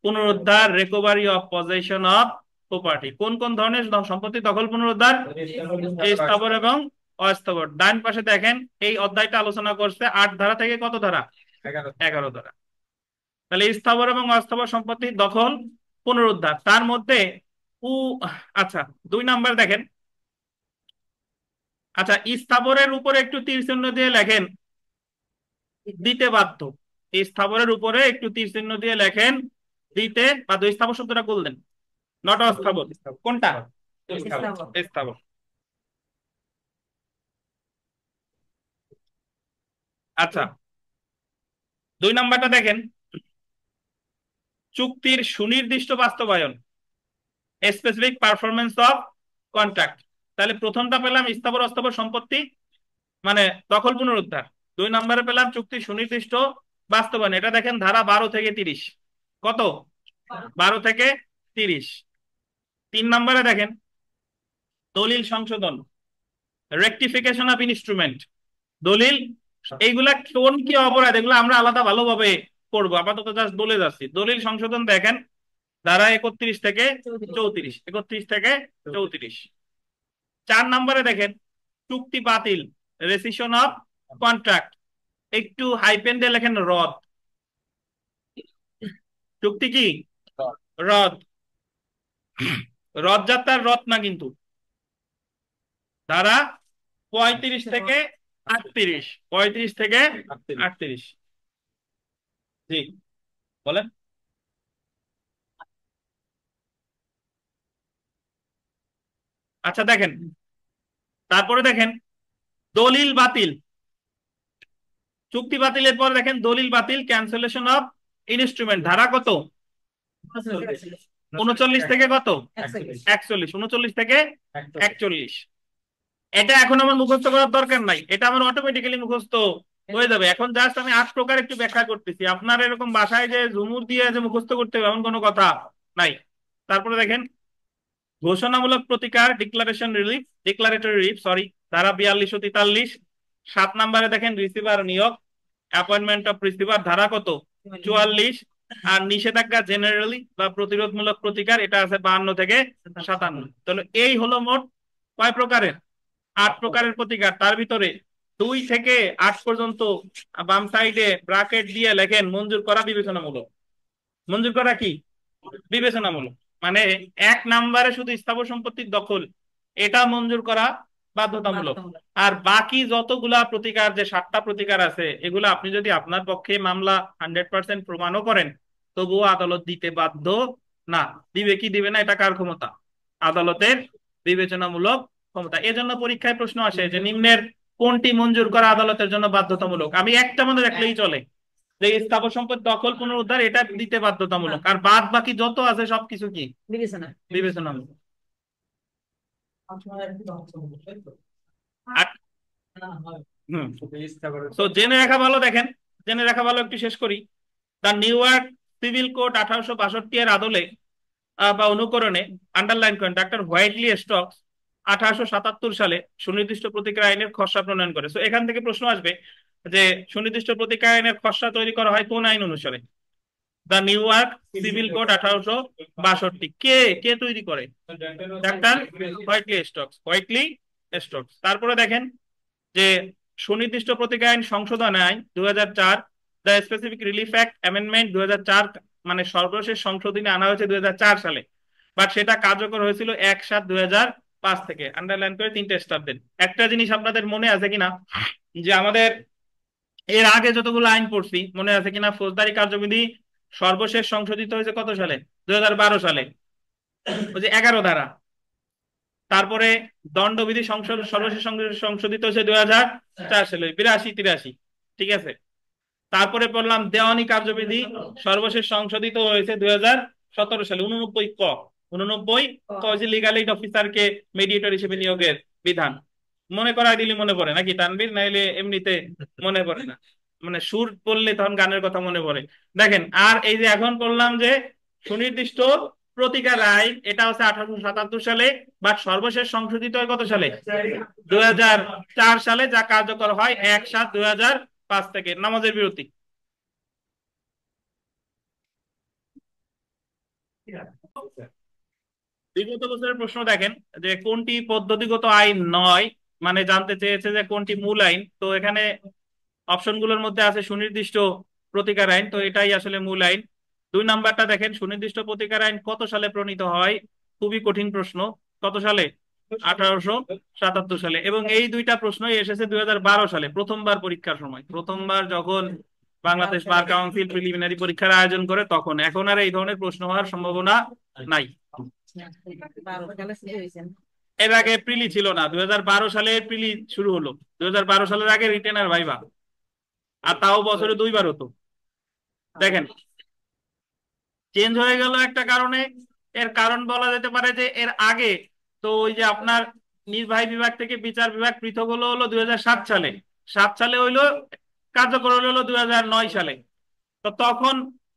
A: পুনরুদ্ধার, recovery of possession of property. কোন কোন ধরনের সম্পত্তি দখল পুনরুদ্ধার? স্থাবর এবং অস্থাবর। ডান পাশে দেখেন, এই অধ্যায়টা আলোচনা করছে 8 ধারা থেকে কত ধারা? 11 ধারা। তাহলে স্থাবর এবং অস্থাবর সম্পত্তির দখল পুনরুদ্ধার, তার মধ্যে উ আচ্ছা, 2 নাম্বার দেখেন। আচ্ছা, স্থাবরের উপরে একটু তীর চিহ্ন দিয়ে লেখেন দিতে বাধ্য। এই স্থাবরের উপরে একটু তীর চিহ্ন দিয়ে লেখেন দিতে বাধ্য। স্থাবর শব্দটা বললেন, নট অস্থাবর। কোনটা?
B: স্থাবর।
A: স্থাবর। আচ্ছা, 2 নাম্বারটা দেখেন, চুক্তির সুনির্দিষ্ট বাস্তবায়ন, স্পেসিফিক পারফরমেন্স অফ কন্ট্রাক্ট। তাহলে প্রথমটা পেলাম স্থাবর অস্থাবর সম্পত্তি মানে দখল পুনরুদ্ধার। 2 নম্বরে পেলাম চুক্তি সুনির্দিষ্ট বাস্তবায়ন। এটা দেখেন ধারা 12 থেকে 30। কত? 12 থেকে 30। 3 নম্বরে দেখেন দলিল সংশোধন, রেকটিফিকেশন অফ ইনস্ট্রুমেন্ট, দলিল। এইগুলা কোন কি অপরাধ, এগুলো আমরা আলাদা ভালোভাবে করবো, আপাতত জাস্ট বলে যাচ্ছি। দলিল সংশোধন দেখেন ধারা 31 থেকে 34, 31 থেকে 34। 4 নম্বরে দেখেন চুক্তি বাতিল, রেসিশন অফ কন্ট্রাক্ট, একটু হাইপেন দিয়ে লেখেন রদ। চুক্তি কি? রদ। রথযাত্রার রথ না কিন্তু। ধারা 35 থেকে 38। 35 থেকে 38। জি, বলেন। আচ্ছা দেখেন, তারপরে দেখেন দলিল বাতিল। চুক্তি বাতিলের পর দেখেন দলিল বাতিল, ক্যান্সেলেশন অফ ইনস্ট্রুমেন্ট, ধারা কত? 39 থেকে কত? 41। 39 থেকে 41। এটা এখন আমার মুখস্থ করার দরকার নাই, এটা আমার অটোমেটিক্যালি মুখস্থ হয়ে যাবে। এখন জাস্ট আমি 8 প্রকার একটু ব্যাখ্যা করতেছি, আপনার এরকম বাসায় যে ঝুমুর দিয়ে যে মুখস্থ করতে হবে এমন কোনো কথা নাই। তারপরে দেখেন ঘোষণামূলক প্রতিকার, declaration relief, declaratory relief sorry, ধারা 42 ও 43। 7 নম্বরে দেখেন রিসিভার নিয়োগ, অ্যাপয়েন্টমেন্ট অফ রিসিভার, ধারা কত? 44। আর নিষেধাজ্ঞা জেনারেলি বা প্রতিরোধমূলক প্রতিকার, এটা আছে 52 থেকে 57। তাহলে এই হলো মোট কয় প্রকারের? 8 প্রকারের প্রতিকার। তার ভিতরে 2 থেকে 8 পর্যন্ত বাম সাইডে ব্রাকেট দিয়ে লেখেন মঞ্জুর করা বিবেচনামূলক। মঞ্জুর করা কি? বিবেচনামূলক। মানে 1 নম্বরে শুধু স্থাবর সম্পত্তির দখল, এটা মঞ্জুর করা বাধ্যতামূলক। আর বাকি যতগুলা প্রতিকার, যে 7টা প্রতিকার আছে, এগুলো আপনি যদি আপনার পক্ষে মামলা 100% প্রমাণও করেন, তবুও আদালত দিতে বাধ্য না। দিবে কি দিবে না এটা কার ক্ষমতা? আদালতের বিবেচনামূলক ক্ষমতা। এজন্য পরীক্ষায় প্রশ্ন আসে যে নিম্নের কোনটি মঞ্জুর করা আদালতের জন্য বাধ্যতামূলক। আমি একটা মনে রাখলেই চলে, যে স্থাবর সম্পত্তি দখল পুনরুদ্ধার এটা দিতে বাধ্যতামূলক, আর বাদ বাকি যত আছে সবকিছু কি
B: বিবেচনা।
A: বিবেচনামূলক। আর হুম তো জেনে রাখা ভালো, দেখেন জেনে রাখা ভালো, একটু শেষ করি। The new York civil code 1862 এর আদলে বা অনুকরণে আন্ডারলাইন করেন ডাক্তার হোয়াইটলি স্টকস 1877 সালে সুনির্দিষ্ট প্রতিকার আইনের খসড়া প্রণয়ন করে। তো এখান থেকে প্রশ্ন আসবে যে সুনির্দিষ্ট প্রতিকার আইনের খসড়া তৈরি করা হয় কোন আইন অনুসারে? The new York civil code 1862 কে কে তৈরি করে? Doctor Whiteley stocks. Whiteley stocks. তারপরে দেখেন যে সুনির্দিষ্ট প্রতিকার আইন সংশোধন আইন 2004, the specific relief act amendment 2004, মানে সর্বশেষ সংশোধনী আনা হয়েছে 2004 সালে, বাট সেটা কার্যকর হয়েছিল 1/7/2005 থেকে। আন্ডারলাইন করে 3টে স্টার দেন। একটা জিনিস আপনাদের মনে আছে কিনা, যে আমাদের এর আগে যতগুলো আইন পড়ছি মনে আছে কিনা, ফৌজদারি কার্যবিধি সর্বশেষ সংশোধিত হয়েছে কত সালে? 2012 সালে, ওই যে 11 ধারা। তারপরে দণ্ডবিধি সংসদ সর্বশেষ সংশোধিত হয়েছে 2004 সালে, 82-83। ঠিক আছে। তারপরে পড়লাম দেওয়ানি কার্যবিধি সর্বশেষ সংশোধিত হয়েছে 2017 সালে, 89 ক। 89 ক যে লিগাল এইড অফিসারকে মিডিয়েটর হিসেবে নিয়োগের বিধান। মনে করাই দিলে মনে পড়ে নাকি তানভীর, নাইলে এমনিতে মনে পড়ে না, মানে সুর পড়লে তখন গানের কথা মনে পড়ে। দেখেন, আর এই যে এখন বললাম যে সুনির্দিষ্ট প্রতিকার আইন, এটা হচ্ছে 1877 সালে, বাট সর্বশেষ সংশোধিত হয় কত সালে? 2004 সালে, যা কার্যকর হয় 1/7/2005 থেকে। নামাজের বিরতি। বিগত বছরের প্রশ্ন দেখেন যে কোনটি পদ্ধতিগত আইন নয়, মানে জানতে চেয়েছে যে কোনটি মূল আইন। তো এখানে অপশনগুলোর মধ্যে আছে সুনির্দিষ্ট প্রতিকার আইন, তো এটাই আসলে মূল আইন। 2 নাম্বারটা দেখেন সুনির্দিষ্ট প্রতিকার আইন কত সালে প্রণীত হয়? খুবই কঠিন প্রশ্ন। কত সালে? 1877 সালে। এবং এই 2টা প্রশ্নই এসেছে 2012 সালে, প্রথমবার পরীক্ষার সময়, প্রথমবার যখন বাংলাদেশ বার কাউন্সিল প্রিলিমিনারি পরীক্ষার আয়োজন করে তখন। এখন আর এই ধরনের প্রশ্ন হওয়ার সম্ভাবনা নাই।
B: 12 সালে শুরু হয়েছেন।
A: এর আগে প্রিলি ছিল না, 2012 সালে প্রিলি শুরু হলো। 2012 সালের আগে রিটেন আর ভাইবা, আর তাও বছরে 2বার হতো। দেখেন চেঞ্জ হয়ে গেল একটা কারণে। এর কারণ বলা যেতে পারে যে এর আগে তো ওই যে আপনার নির্বাহী বিভাগ থেকে বিচার বিভাগ পৃথক হলো হলো 2007 সালে। 7 সালে হইলো, কার্যকর হলো হলো 2009 সালে। তো তখন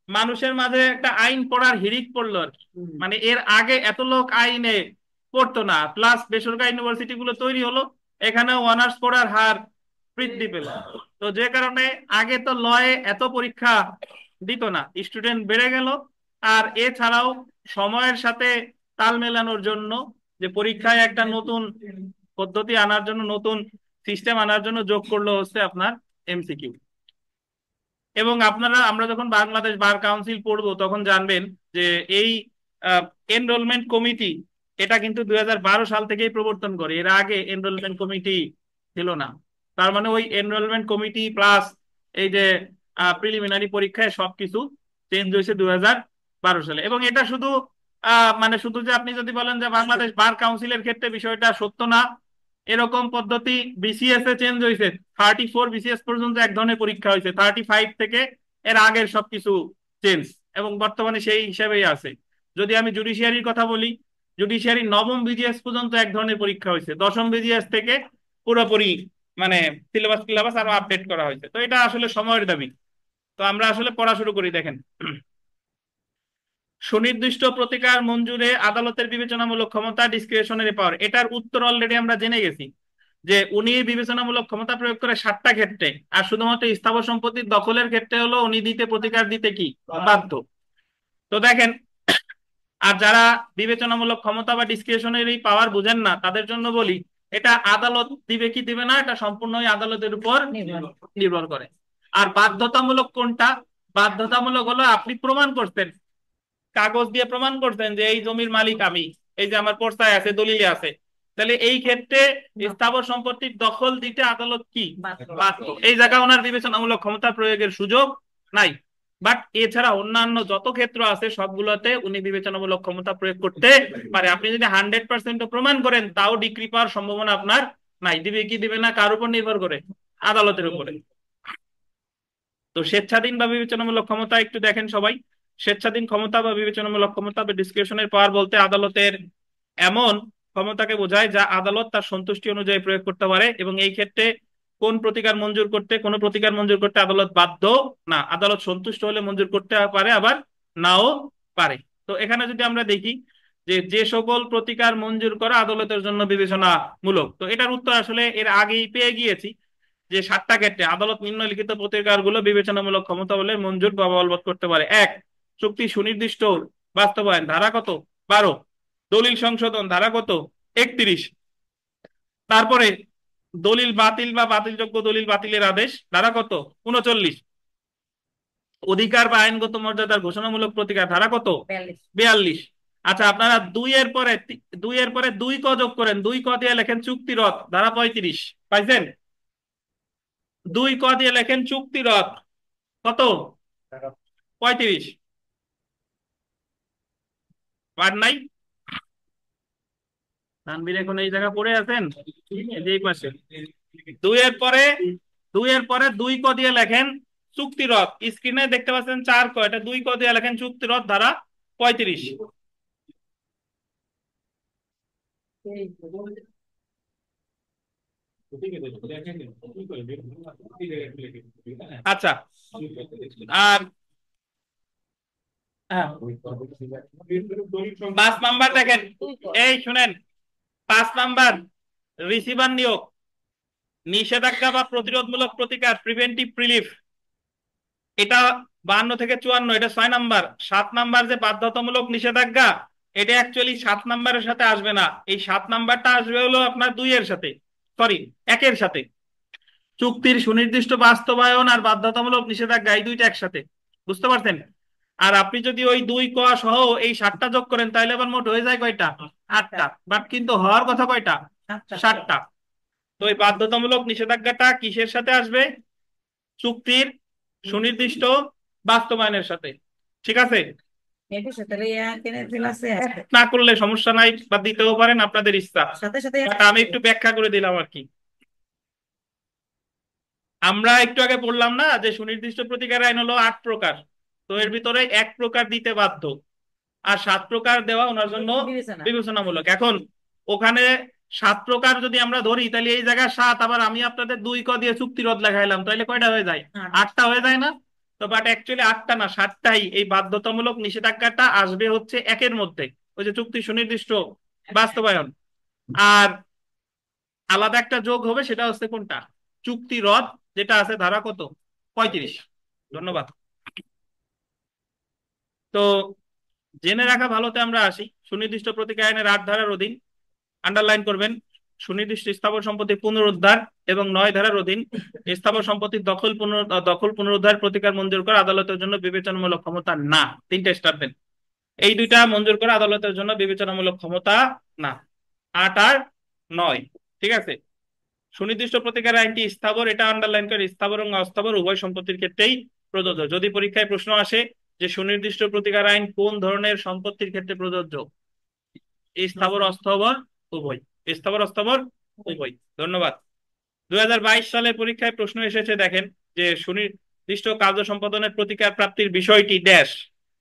A: মানুষের মাঝে একটা আইন পড়ার হিড়িক পড়লো আর কি। মানে এর আগে এত লোক আইনে পড়তো না, প্লাস বেসরকারি ইউনিভার্সিটি গুলো তৈরি হলো, এখানে অনার্স পড়ার হার বৃদ্ধি পেল। তো যে কারণে আগে তো লয়ে এত পরীক্ষা দিত না, স্টুডেন্ট বেড়ে গেল। আর এছাড়াও সময়ের সাথে তাল মেলানোর জন্য, যে পরীক্ষায় একটা নতুন পদ্ধতি আনার জন্য, নতুন সিস্টেম আনার জন্য যোগ করলো হচ্ছে আপনার এমসিকিউ। এবং আপনারা, আমরা যখন বাংলাদেশ বার কাউন্সিল পড়বো তখন জানবেন যে এই এনরোলমেন্ট কমিটি, এটা কিন্তু 2012 সাল থেকেই প্রবর্তন করে। এর আগে এনরোলমেন্ট কমিটি ছিল না। তার মানে ওই এনরোলমেন্ট কমিটি প্লাস এই যে প্রিলিমিনারি পরীক্ষায় সবকিছু চেঞ্জ হয়েছে 2012 সালে। এবং এটা শুধু মানে শুধু যে আপনি যদি বলেন যে বাংলাদেশ বার কাউন্সিলের ক্ষেত্রে বিষয়টা সত্য না, এরকম পদ্ধতি বিসিএস এ চেঞ্জ হয়েছে। 34 বিসিএস পর্যন্ত এক ধরনের পরীক্ষা হয়েছে, 35 থেকে এর আগের সবকিছু চেঞ্জ, এবং বর্তমানে সেই হিসাবেই আছে। যদি আমি জুডিশিয়ারির কথা বলি, জুডিশিয়ারি নবম বিজিএস পর্যন্ত এক ধরনের পরীক্ষা হয়েছে, দশম বিজিএস থেকে পুরোপুরি মানে সিলেবাস টিলেবাস আরো আপডেট করা হয়েছে। তো এটা আসলে সময়ের দাবি। তো আমরা আসলে পড়া শুরু করি, দেখেন। সুনির্দিষ্ট প্রতিকার মঞ্জুরে আদালতের বিবেচনামূলক ক্ষমতা, ডিসক্রিশনারি পাওয়ার, এটার উত্তর অলরেডি আমরা জেনে গেছি, যে উনি বিবেচনামূলক ক্ষমতা প্রয়োগ করে 7টা ক্ষেত্রে, আর শুধুমাত্র স্থাবর সম্পত্তির দখলের ক্ষেত্রে হলো উনি দিতে প্রতিকার দিতে কি বাধ্য। তো দেখেন, আর যারা বিবেচনামূলক ক্ষমতা বা ডিসক্রিশনারি পাওয়ার বুঝেন না তাদের জন্য বলি, এটা আদালত দিবে কি দিবে না এটা সম্পূর্ণই আদালতের উপর নির্ভর করে। আর বাধ্যতামূলক কোনটা? বাধ্যতামূলক হলো আপনি প্রমাণ করছেন, কাগজ দিয়ে প্রমাণ করছেন যে এই জমির মালিক আমি, এই যে আমার পর্চায় আছে, দলিলে আছে, তাহলে এই ক্ষেত্রে স্থাবর সম্পত্তির দখল দিতে আদালত কি বাধ্য। এই জায়গায় ওনার বিবেচনামূলক ক্ষমতা প্রয়োগের সুযোগ নাই। বাট এছাড়া অন্যান্য যত ক্ষেত্র আছে সবগুলোতে উনি বিবেচনামূলক ক্ষমতা প্রয়োগ করতে পারে। আপনি যদি 100% প্রমাণ করেন তাও ডিক্রি পাওয়ার সম্ভাবনা আপনার নাই। দিবে কি দিবে না কার উপর নির্ভর করে? আদালতের উপরে। তো স্বেচ্ছাধীন বা বিবেচনামূলক ক্ষমতা একটু দেখেন সবাই। স্বেচ্ছাধীন ক্ষমতা বা বিবেচনামূলক ক্ষমতা বা ডিসক্রিশনের পাওয়ার বলতে আদালতের এমন ক্ষমতাকে বোঝায় যা আদালত তার সন্তুষ্টি অনুযায়ী প্রয়োগ করতে পারে, এবং এই ক্ষেত্রে কোন প্রতিকার মঞ্জুর করতে, কোন প্রতিকার মঞ্জুর করতে আদালত বাধ্য না। আদালত সন্তুষ্ট হলে মঞ্জুর করতে পারে, আবার নাও পারে। তো এখানে যদি আমরা দেখি যে যে সকল প্রতিকার মঞ্জুর করা আদালতের জন্য বিবেচনামূলক, তো এটার উত্তর আসলে এর আগেই পেয়ে গিয়েছি, যে 7টা ক্ষেত্রে আদালত নিম্নলিখিত প্রতিকারগুলো বিবেচনামূলক ক্ষমতা বলে মঞ্জুর বা বলবৎ করতে পারে। এক, চুক্তি সুনির্দিষ্ট বাস্তবায়ন, ধারা কত? 12। দলিল সংশোধন, ধারা কত? 31। তারপরে দলিল বাতিল বা বাতিলযোগ্য দলিল বাতিলের আদেশ, ধারা কত? 39। অধিকার বা আইনগত মর্যাদার ঘোষণামূলক প্রতিকার, ধারা কত? 42। আচ্ছা, আপনারা দুই এর পরে 2 ক যোগ করেন, 2 ক দিয়ে লেখেন চুক্তিরদ, ধারা 35। পাইছেন? 2 ক দিয়ে লেখেন চুক্তিরদ, কত? 35। পার নাই? তানভীর এখন এই জায়গা পড়ে আছেন, এই যে এই পাশে। দুইয়ের পরে 2 ক দিয়ে লেখেন চুক্তিরদ, স্ক্রিনে দেখতে পাচ্ছেন 4 ক, এটা 2 ক দিয়ে লেখেন চুক্তিরদ, ধারা 35। আচ্ছা, আর হ্যাঁ, 5 নাম্বার দেখেন, এই শুনেন, 5 নাম্বার রিসিভার নিয়োগ, নিষেধাজ্ঞা বা প্রতিরোধমূলক প্রতিকার, প্রিভেন্টিভ রিলিফ, এটা 52 থেকে 54, এটা 6 নাম্বার। 7 নাম্বার যে বাধ্যতামূলক নিষেধাজ্ঞা, এটা অ্যাকচুয়ালি 7 নাম্বারের সাথে আসবে না, এই 7 নাম্বারটা আসবে হলো আপনার 2 এর সাথে, সরি 1-এর সাথে। চুক্তির সুনির্দিষ্ট বাস্তবায়ন আর বাধ্যতামূলক নিষেধাজ্ঞা এই দুইটা একসাথে, বুঝতে পারছেন? আর আপনি যদি ওই 2 ক সহ এই 7টা যোগ করেন তাহলে আবার মোট হয়ে যায় কয়টা? 8টা। বাট কিন্তু হওয়ার কথা কয়টা? 7টা। তো এই বাধ্যতামূলক নিষেধাজ্ঞাটা কিসের সাথে আসবে? চুক্তির সুনির্দিষ্ট বাস্তবায়নের সাথে। ঠিক আছে? না করলে সমস্যা নাই, বা দিতেও পারেন, আপনাদের ইচ্ছা।
B: সাথে সাথে
A: But আমি একটু ব্যাখ্যা করে দিলাম আর কি। আমরা একটু আগে বললাম না যে সুনির্দিষ্ট প্রতিকার আইন হলো 8 প্রকার, তো এর ভিতরে 1 প্রকার দিতে বাধ্য, আর 7 প্রকার দেওয়া ওনার জন্য
B: বিবেচনা।
A: বিবেচনামূলক। এখন ওখানে 7 প্রকার যদি আমরা ধরি তাহলে এই জায়গায় 7, আবার আমি আপনাদের 2 ক দিয়ে চুক্তিরোধ লেখাইলাম, তাহলে কয়টা হয়ে যায়? 8টা হয়ে যায় না? তো বাট অ্যাকচুয়ালি 8টা না, 7টাই। এই বাধ্যতামূলক নিষেধাজ্ঞাটা আসবে হচ্ছে 1-এর মধ্যে, ওই যে চুক্তি সুনির্দিষ্ট বাস্তবায়ন। আর আলাদা একটা যোগ হবে, সেটা হচ্ছে কোনটা? চুক্তি রদ, যেটা আছে ধারা কত? 35। ধন্যবাদ। তো জেনে রাখা ভালোতে আমরা আসি। সুনির্দিষ্ট প্রতিকার আইনের 8 ধারার অধীন, আন্ডারলাইন করবেন, সুনির্দিষ্ট স্থাবর সম্পত্তি পুনরুদ্ধার এবং 9 ধারার অধীন স্থাবর সম্পত্তির দখল পুনরুদ্ধার প্রতিকার মঞ্জুর করা আদালতের জন্য বিবেচনামূলক ক্ষমতা না। 3টে স্টার দেন। এই 2টা মঞ্জুর করা আদালতের জন্য বিবেচনামূলক ক্ষমতা না। 8 আর 9, ঠিক আছে? সুনির্দিষ্ট প্রতিকার আইনটি স্থাবর, এটা আন্ডারলাইন করে, স্থাবর এবং অস্থাবর উভয় সম্পত্তির ক্ষেত্রেই প্রযোজ্য। যদি পরীক্ষায় প্রশ্ন আসে যে সুনির্দিষ্ট প্রতিকার আইন কোন ধরনের সম্পত্তির ক্ষেত্রে প্রযোজ্য, স্থাবর অস্থাবর উভয়, স্থাবর অস্থাবর উভয়। ধন্যবাদ। 2022 সালের পরীক্ষায় প্রশ্ন এসেছে, দেখেন, যে সুনির্দিষ্ট কার্য সম্পাদনের প্রতিকার প্রাপ্তির বিষয়টি ড্যাশ: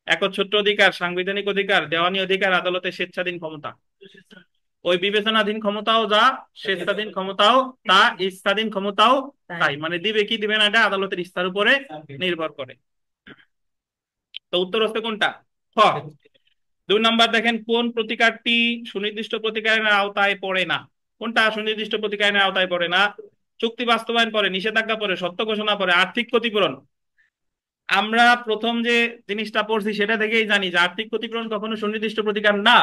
A: একচ্ছত্র অধিকার, সাংবিধানিক অধিকার, দেওয়ানি অধিকার, আদালতের স্বেচ্ছাধীন ক্ষমতা। ওই বিবেচনাধীন ক্ষমতাও যা, স্বেচ্ছাধীন ক্ষমতাও তা, ইচ্ছাধীন ক্ষমতাও তাই। মানে দিবে কি দিবে না এটা আদালতের ইচ্ছার উপরে নির্ভর করে। তো উত্তর হচ্ছে কোনটা? খ। 2 নাম্বার দেখেন, কোন প্রতিকারটি সুনির্দিষ্ট প্রতিকারের আওতায় পড়ে না? কোনটা সুনির্দিষ্ট প্রতিকারের আওতায় পড়ে না? চুক্তি বাস্তবায়ন পড়ে, নিষেধাজ্ঞা পড়ে, সত্য ঘোষণা পড়ে, আর্থিক ক্ষতিপূরণ। আমরা প্রথম যে জিনিসটা পড়ছি সেটা থেকেই জানি যে আর্থিক ক্ষতিপূরণ কখনো সুনির্দিষ্ট প্রতিকার না।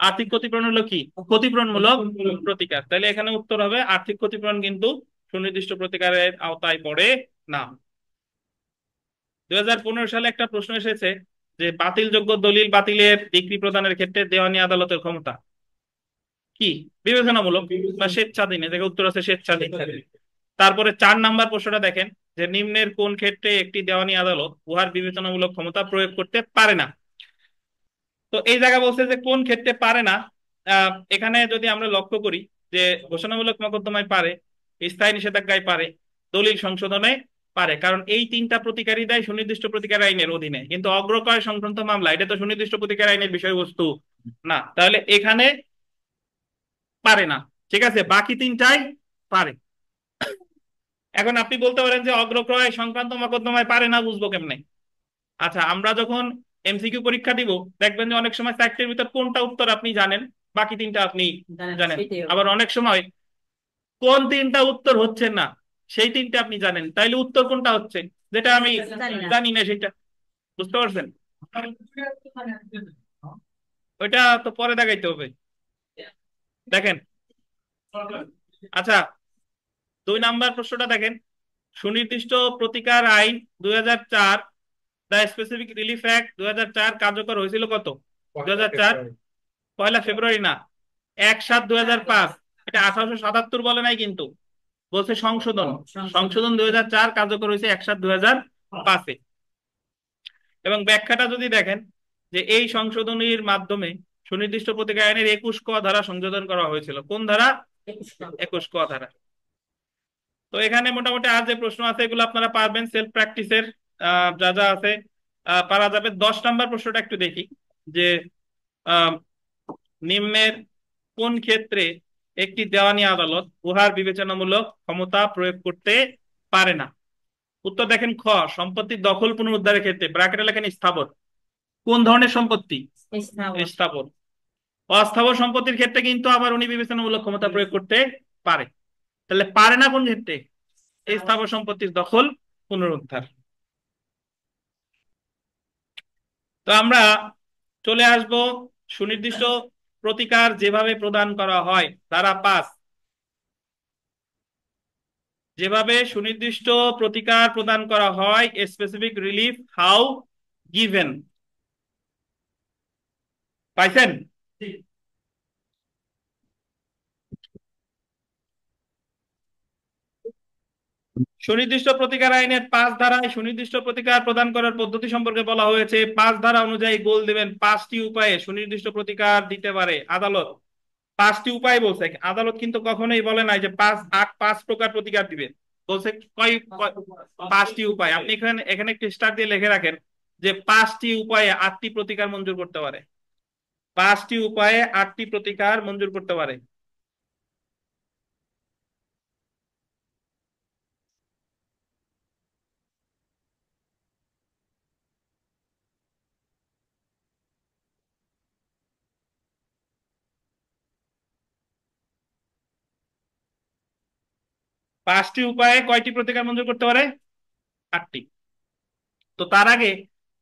A: আর্থিক ক্ষতিপূরণ হলো কি? ক্ষতিপূরণমূলক প্রতিকার। তাহলে এখানে উত্তর হবে আর্থিক ক্ষতিপূরণ কিন্তু সুনির্দিষ্ট প্রতিকারের আওতায় পড়ে না। 2015 সালে একটা প্রশ্ন এসেছে যে বাতিলযোগ্য দলিল বাতিলের ডিক্রি প্রদানের ক্ষেত্রে দেওয়ানি আদালতের ক্ষমতা কি? বিবেচনামূলক বা স্বেচ্ছাধীন। এটাকে উত্তর আছে স্বেচ্ছাধীন। তারপরে 4 নাম্বার প্রশ্নটা দেখেন, যে নিম্নের কোন ক্ষেত্রে একটি দেওয়ানি আদালত উহার বিবেচনামূলক ক্ষমতা প্রয়োগ করতে পারে না? তো এই জায়গা বলছে যে কোন ক্ষেত্রে পারে না। এখানে যদি আমরা লক্ষ্য করি যে ঘোষণামূলক মোকদ্দমায় পারে, স্থায়ী নিষেধাজ্ঞায় পারে, দলিল সংশোধনে পারে, কারণ এই 3টা প্রতিকারই দেয় সুনির্দিষ্ট প্রতিকার আইনের অধীনে। কিন্তু অগ্রক্রয় সংক্রান্ত মামলা এটা তো সুনির্দিষ্ট প্রতিকার আইনের বিষয়বস্তু না, তাহলে এখানে পারে না। ঠিক আছে, বাকি 3টাই পারে। এখন আপনি বলতে পারেন যে অগ্রক্রয় সংক্রান্ত মোকদ্দমায় পারে না, বুঝবো কেমনে? আচ্ছা, আমরা যখন এমসিকিউ পরীক্ষা দিব দেখবেন যে অনেক সময় 4টের ভিতর কোনটা উত্তর আপনি জানেন, বাকি 3টা আপনি জানেন। আবার অনেক সময় কোন 3টা উত্তর হচ্ছে না সেই 3টা আপনি জানেন, তাইলে উত্তর কোনটা হচ্ছে যেটা আমি জানি না সেটা। বুঝতে পারছেন? ওইটা তো পরে দেখাইতে হবে। দেখেন, আচ্ছা, 2 নাম্বার প্রশ্নটা দেখেন, সুনির্দিষ্ট প্রতিকার আইন 2004, দ্য স্পেসিফিক রিলিফ অ্যাক্ট 2004 কার্যকর হয়েছিল কত? 2004 1 ফেব্রুয়ারি না, 1/7/2005। এটা 1877 বলে নাই কিন্তু, বলছে সংশোধন। সংশোধন 2004 কার্যকর হয়েছে 1/7/2005-এ। এবং ব্যাখ্যাটা যদি দেখেন, যে এই সংশোধনীর মাধ্যমে সুনির্দিষ্ট প্রতিকার আইনের 21 ক ধারা সংযোজন করা হয়েছিল। কোন ধারা? 21 ক ধারা। তো এখানে মোটামুটি আর যে প্রশ্ন আছে এগুলো আপনারা পারবেন সেলফ প্র্যাকটিসের, যা যা আছে পারা যাবে। 10 নাম্বার প্রশ্নটা একটু দেখি, যে আহ, নিম্নের কোন ক্ষেত্রে একটি দেওয়ানি আদালত উহার বিবেচনামূলক ক্ষমতা প্রয়োগ করতে পারে না? উত্তর দেখেন, খ, সম্পত্তির দখল পুনরুদ্ধারের ক্ষেত্রে। ব্র্যাকেটে লেখেন স্থাবর। কোন ধরনের সম্পত্তি? স্থাবর। অস্থাবর সম্পত্তির ক্ষেত্রে কিন্তু আবার উনি বিবেচনামূলক ক্ষমতা প্রয়োগ করতে পারে। তাহলে পারে না কোন ক্ষেত্রে? এই স্থাবর সম্পত্তির দখল পুনরুদ্ধার। তো আমরা চলে আসব সুনির্দিষ্ট প্রতিকার যেভাবে প্রদান করা হয়, ধারা 5। যেভাবে সুনির্দিষ্ট প্রতিকার প্রদান করা হয়, স্পেসিফিক রিলিফ হাউ গিভেন। পাইছেন? সুনির্দিষ্ট প্রতিকার আইনের 5 ধারায় সুনির্দিষ্ট প্রতিকার প্রদান করার পদ্ধতি সম্পর্কে বলা হয়েছে। 5 ধারা অনুযায়ী গোল দেবেন 5টি উপায়ে সুনির্দিষ্ট প্রতিকার দিতে পারে আদালত। 5টি উপায় বলছে, আদালত কিন্তু কখনোই বলে নাই যে 5 প্রকার প্রতিকার দিবে। বলছে 5টি উপায়। আপনি এখানে এখানে একটি স্টার দিয়ে লিখে রাখেন যে 5টি উপায়ে 8টি প্রতিকার মঞ্জুর করতে পারে। 5টি উপায়ে 8টি প্রতিকার মঞ্জুর করতে পারে। 5টি উপায়ে কয়টি প্রতিকার মঞ্জুর করতে পারে? 8টি। তো তার আগে,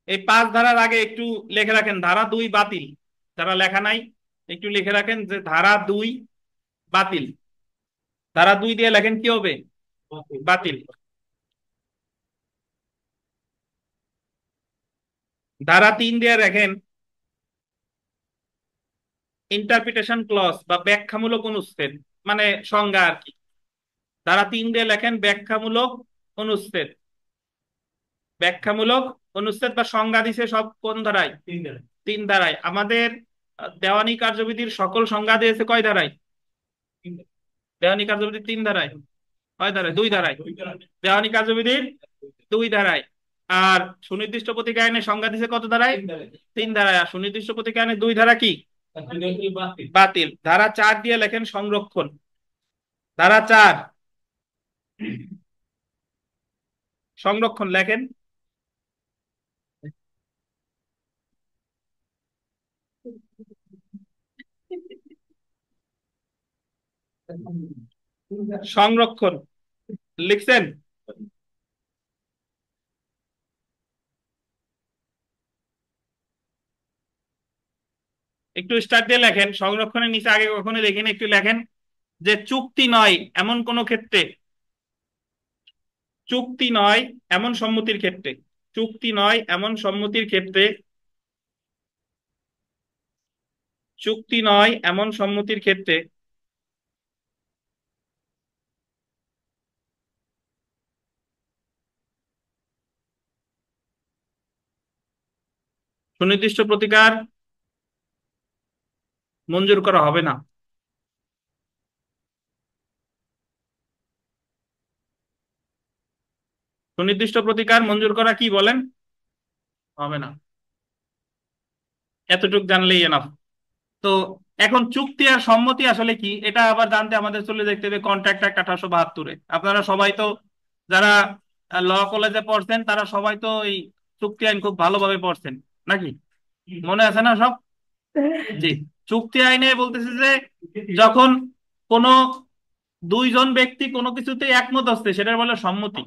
A: এই 5 ধারার আগে একটু লিখে রাখেন ধারা 2 বাতিল। যারা লেখা নাই একটু লিখে রাখেন যে ধারা 2 বাতিল। ধারা 2 দিয়ে লেখেন কি হবে? বাতিল। ধারা 3 দিয়ে লেখেন ইন্টারপ্রিটেশন ক্লজ বা ব্যাখ্যামূলক অনুচ্ছেদ, মানে সংজ্ঞা আর কি। ধারা 3 দিয়ে লেখেন ব্যাখ্যামূলক অনুচ্ছেদ। ব্যাখ্যামূলক অনুচ্ছেদ বা সংজ্ঞা দিছে সব কোন ধারায়? 3 ধারায়। আমাদের দেওয়ানি কার্যবিধির সকল সংজ্ঞা দিয়েছে কয় ধারায়? দেওয়ানি কার্যবিধির 3 ধারায়, কয় ধারায়? 2 ধারায়। দেওয়ানি কার্যবিধির 2 ধারায়। আর সুনির্দিষ্ট প্রতীক আইনের সংজ্ঞা দিছে কত ধারায়? 3 ধারায়। আর সুনির্দিষ্ট প্রতীক আইনের 2 ধারা কি? বাতিল। ধারা 4 দিয়ে লেখেন সংরক্ষণ। ধারা 4 সংরক্ষণ লেখেন। সংরক্ষণ লিখছেন? একটু স্টার্ট দিয়ে লেখেন। সংরক্ষণের নিচে আগে কখনো লিখেন, একটু লেখেন যে চুক্তি নয় এমন কোন ক্ষেত্রে, চুক্তি নয় এমন সম্মতির ক্ষেত্রে, চুক্তি নয় এমন সম্মতির ক্ষেত্রে, চুক্তি নয় এমন সম্মতির ক্ষেত্রে সুনির্দিষ্ট প্রতিকার মঞ্জুর করা হবে না। সুনির্দিষ্ট প্রতিকার মঞ্জুর করা কি বলেন? হবে না। এতটুকু জানলেই এনাফ। তো এখন চুক্তি আর সম্মতি আসলে কি, এটা আবার জানতে আমাদের চলে দেখতে হবে কন্ট্রাক্ট অ্যাক্ট 1872-এ। আপনারা সবাই তো যারা ল কলেজে পড়ছেন তারা সবাই তো এই চুক্তি আইন খুব ভালোভাবে পড়ছেন নাকি? মনে আছে না সব? জি। চুক্তি আইনে বলতেছে যে যখন কোনো দুইজন ব্যক্তি কোনো কিছুতে একমত হচ্ছে সেটা বলে সম্মতি।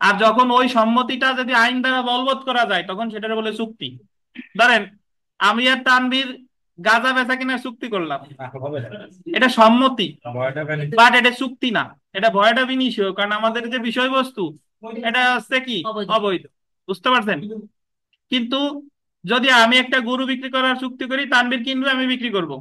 A: আর যখন ওই সম্মতিটা যদি আইন দ্বারা বলবৎ করা যায় তখন সেটা বলে চুক্তি। ধরেন আমি আর তানভীর গাঁজা বেচা কিনা চুক্তি করলাম, এটা সম্মতি, বাট এটা চুক্তি না। এটা ভয়টা বিনিশয়, কারণ আমাদের যে বিষয়বস্তু এটা হচ্ছে কি?
B: অবৈধ।
A: অবৈধ। বুঝতে পারছেন? কিন্তু যদি আমি একটা গরু বিক্রি করার চুক্তি করি, তানভীর কিনবে, আমি বিক্রি করব,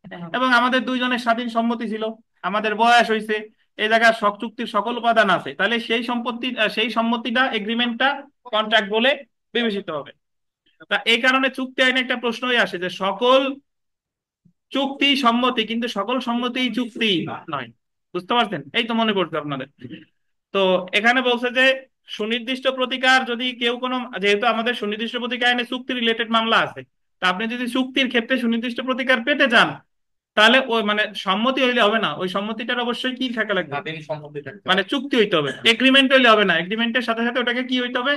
B: এটা হবে।
A: এবং আমাদের দুইজনের স্বাধীন সম্মতি ছিল, আমাদের বয়স হয়েছে, এই জায়গায় সব চুক্তির সকল উপাদান আছে, তাহলে সেই সম্পত্তি সেই সম্মতিটা এগ্রিমেন্টটা কন্ট্রাক্ট বলে বিবেচিত হবে। তা এই কারণে চুক্তি আইনে একটা প্রশ্নই আসে যে সকল চুক্তি সম্মতি, কিন্তু সকল সম্মতি চুক্তি নয়। বুঝতে পারছেন? এই তো মনে পড়ছে আপনাদের। তো এখানে বলছে যে সুনির্দিষ্ট প্রতিকার যদি কেউ কোনো, যেহেতু আমাদের সুনির্দিষ্ট প্রতিকার আইনে চুক্তি রিলেটেড মামলা আছে, তা আপনি যদি চুক্তির ক্ষেত্রে সুনির্দিষ্ট প্রতিকার পেতে চান তাহলে ওই মানে সম্মতি হইলে হবে না, ওই সম্মতিটার অবশ্যই কি থাকা লাগবে? মানে চুক্তি হইতে হবে। এগ্রিমেন্ট হইলে হবে না, এগ্রিমেন্টের সাথে সাথে ওটাকে কি হইতে হবে?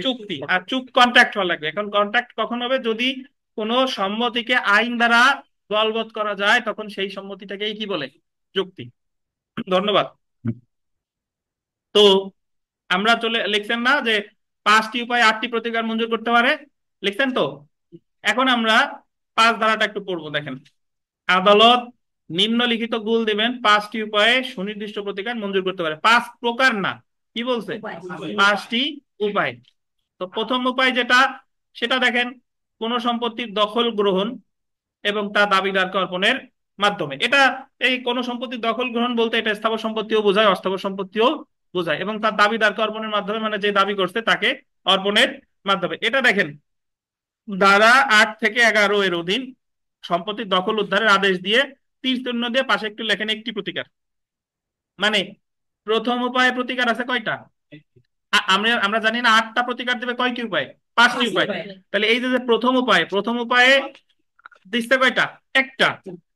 A: চুক্তি। আর কন্ট্রাক্ট হওয়া লাগবে। এখন কন্ট্রাক্ট কখন হবে? যদি কোনো সম্মতিকে আইন দ্বারা বলবৎ করা যায় তখন সেই সম্মতিটাকেই কি বলে? চুক্তি। ধন্যবাদ। তো আমরা চলে লিখছেন না যে 5টি উপায়ে 8টি প্রতিকার মঞ্জুর করতে পারে? লিখছেন তো? এখন আমরা 5 ধারাটা একটু পড়বো। দেখেন, আদালত নিম্নলিখিত গুল দিবেন 5টি উপায়ে সুনির্দিষ্ট প্রতিকার মঞ্জুর করতে পারে। 5 প্রকার না, কি বলছে?
B: উপায়।
A: 5টি উপায়। তো প্রথম উপায় যেটা, সেটা দেখেন, কোন সম্পত্তির দখল গ্রহণ এবং তা দাবিদার অর্পণের মাধ্যমে। এটা এই কোন সম্পত্তির দখল গ্রহণ বলতে এটা স্থাবর সম্পত্তিও বোঝায়, অস্থাবর সম্পত্তিও বোঝায়, এবং তার দাবিদার অর্পণের মাধ্যমে মানে যে দাবি করছে তাকে অর্পণের মাধ্যমে। এটা দেখেন ধারা 8 থেকে 11 এর অধীন সম্পত্তির দখল উদ্ধারের আদেশ দিয়ে তীর চিহ্ন দিয়ে পাশে একটু লেখেন একটি প্রতিকার। মানে প্রথম উপায়ে প্রতিকার আছে কয়টা? আমরা আমরা জানি না 8টা প্রতিকার দেবে কয়টি উপায়? 5টি উপায়। তাহলে এই যে যে প্রথম উপায়, প্রথম উপায়ে দিচ্ছে কয়টা? একটা।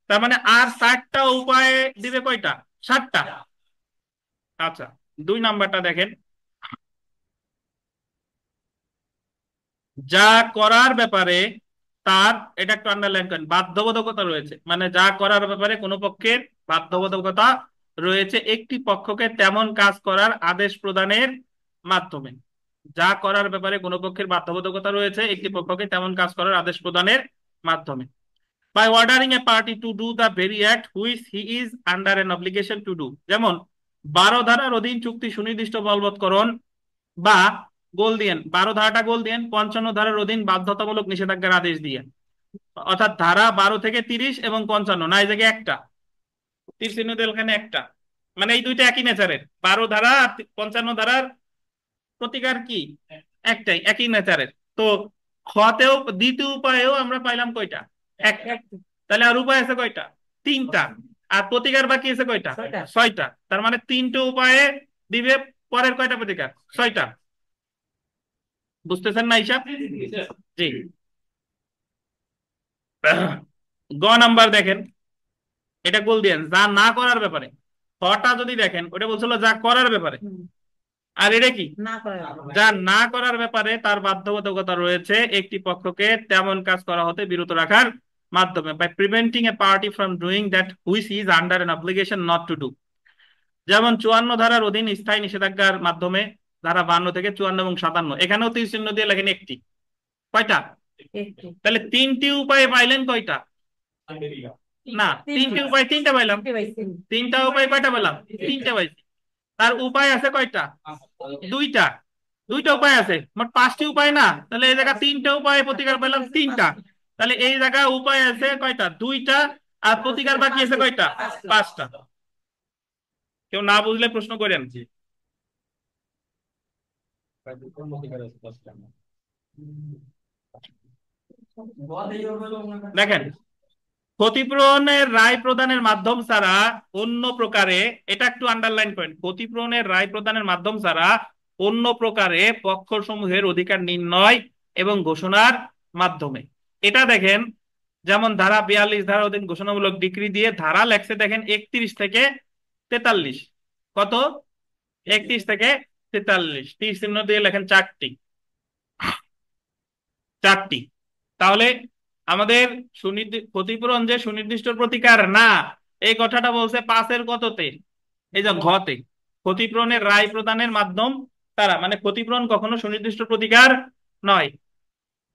A: তার মানে আর 7টা উপায়ে দিবে কয়টা? 7টা। আচ্ছা, 2 নাম্বারটা দেখেন, যা করার ব্যাপারে তার, এটা একটু আন্ডারলাইন করেন, বাধ্যবাধকতা রয়েছে। মানে যা করার ব্যাপারে কোনো পক্ষের বাধ্যবাধকতা রয়েছে একটি পক্ষকে তেমন কাজ করার আদেশ প্রদানের মাধ্যমে। যা করার ব্যাপারে কোনো পক্ষের বাধ্যবাধকতা রয়েছে একটি পক্ষকে তেমন কাজ করার আদেশ প্রদানের মাধ্যমে। By ordering a party to do the very act which he is under an obligation to do. যেমন 12 ধারার অধীন চুক্তি সুনির্দিষ্ট বলবৎকরণ বা গোল দিয়েন, 12 ধারাটা গোল দিয়েন, 55 ধারার অধীন বাধ্যতামূলক নিষেধাজ্ঞার আদেশ দিয়ে। অর্থাৎ ধারা 12 থেকে 30 এবং 55, না এই জায়গায় একটা তীর চিহ্ন দিয়ে এখানে একটা, মানে এই দুইটা একই নেচারের। 12 ধারা আর 55 ধারার প্রতিকার কি? একটাই, একই নেচারের। তো খতেও দ্বিতীয় উপায়েও আমরা পাইলাম কয়টা? এক। তাহলে আর উপায় আছে কয়টা? 3টা। আর প্রতিকার বাকি আছে কয়টা?
B: ছয়টা।
A: 6টা। তার মানে 3টে উপায়ে দিবে পরের কয়টা প্রতিকার? 6টা। বুঝতেছেন না হিসাব? জি। গ নাম্বার দেখেন, এটা গোল দিয়েন যা না করার ব্যাপারে। খটা যদি দেখেন ওটা বলছিল যা করার ব্যাপারে,
B: হুম,
A: আর এটা কি?
B: না করে
A: যা না করার ব্যাপারে তার বাধ্যবাধকতা রয়েছে একটি পক্ষকে তেমন কাজ করা হতে বিরত রাখার মাধ্যমে, by preventing a party from doing that which is under an obligation not to do. যেমন 54 ধারার অধীন স্থায়ী নিষেধাজ্ঞার মাধ্যমে, ধারা 52 থেকে 54 এবং 57, এখানেও তীর চিহ্ন দিয়ে লেখেন একটি। কয়টা?
B: একটু
A: তাহলে 3টি উপায় পাইলেন কয়টা? না, 3টি উপায় 3টা পাইলাম।
B: তিনটে পাইছি।
A: 3টা উপায় কয়টা পেলাম? 3টা পাইছি। তার উপায় আছে কয়টা? 2টা। 2টা উপায় আছে, মোট 5টি উপায় না? তাহলে এই জায়গা 3টা উপায় প্রতিকার পেলাম 3টা। তাহলে এই জায়গা উপায় আছে কয়টা? 2টা। আর প্রতিকার বাকি আছে কয়টা? 5টা। কেউ না বুঝলে প্রশ্ন করেন। দেখেন, ক্ষতিপূরণের রায় প্রদানের মাধ্যম ছাড়া অন্য প্রকারে, এটা একটু আন্ডারলাইন করেন, ক্ষতিপূরণের রায় প্রদানের মাধ্যম ছাড়া অন্য প্রকারে পক্ষসমূহের অধিকার নির্ণয় এবং ঘোষণার মাধ্যমে। এটা দেখেন, যেমন ধারা 42 ধারা অধীন ঘোষণামূলক ডিক্রি দিয়ে ধারা লেখছে দেখেন 31 থেকে 43। কত? 31 থেকে 43, তীর চিহ্ন দিয়ে লেখেন 4টি। 4টি। তাহলে আমাদের ক্ষতিপূরণ যে সুনির্দিষ্ট প্রতিকার না, এই কথাটা বলছে 5-এর কততে? এই যে ঘতে, ক্ষতিপূরণের রায় প্রদানের মাধ্যম তারা, মানে ক্ষতিপূরণ কখনো সুনির্দিষ্ট প্রতিকার নয়।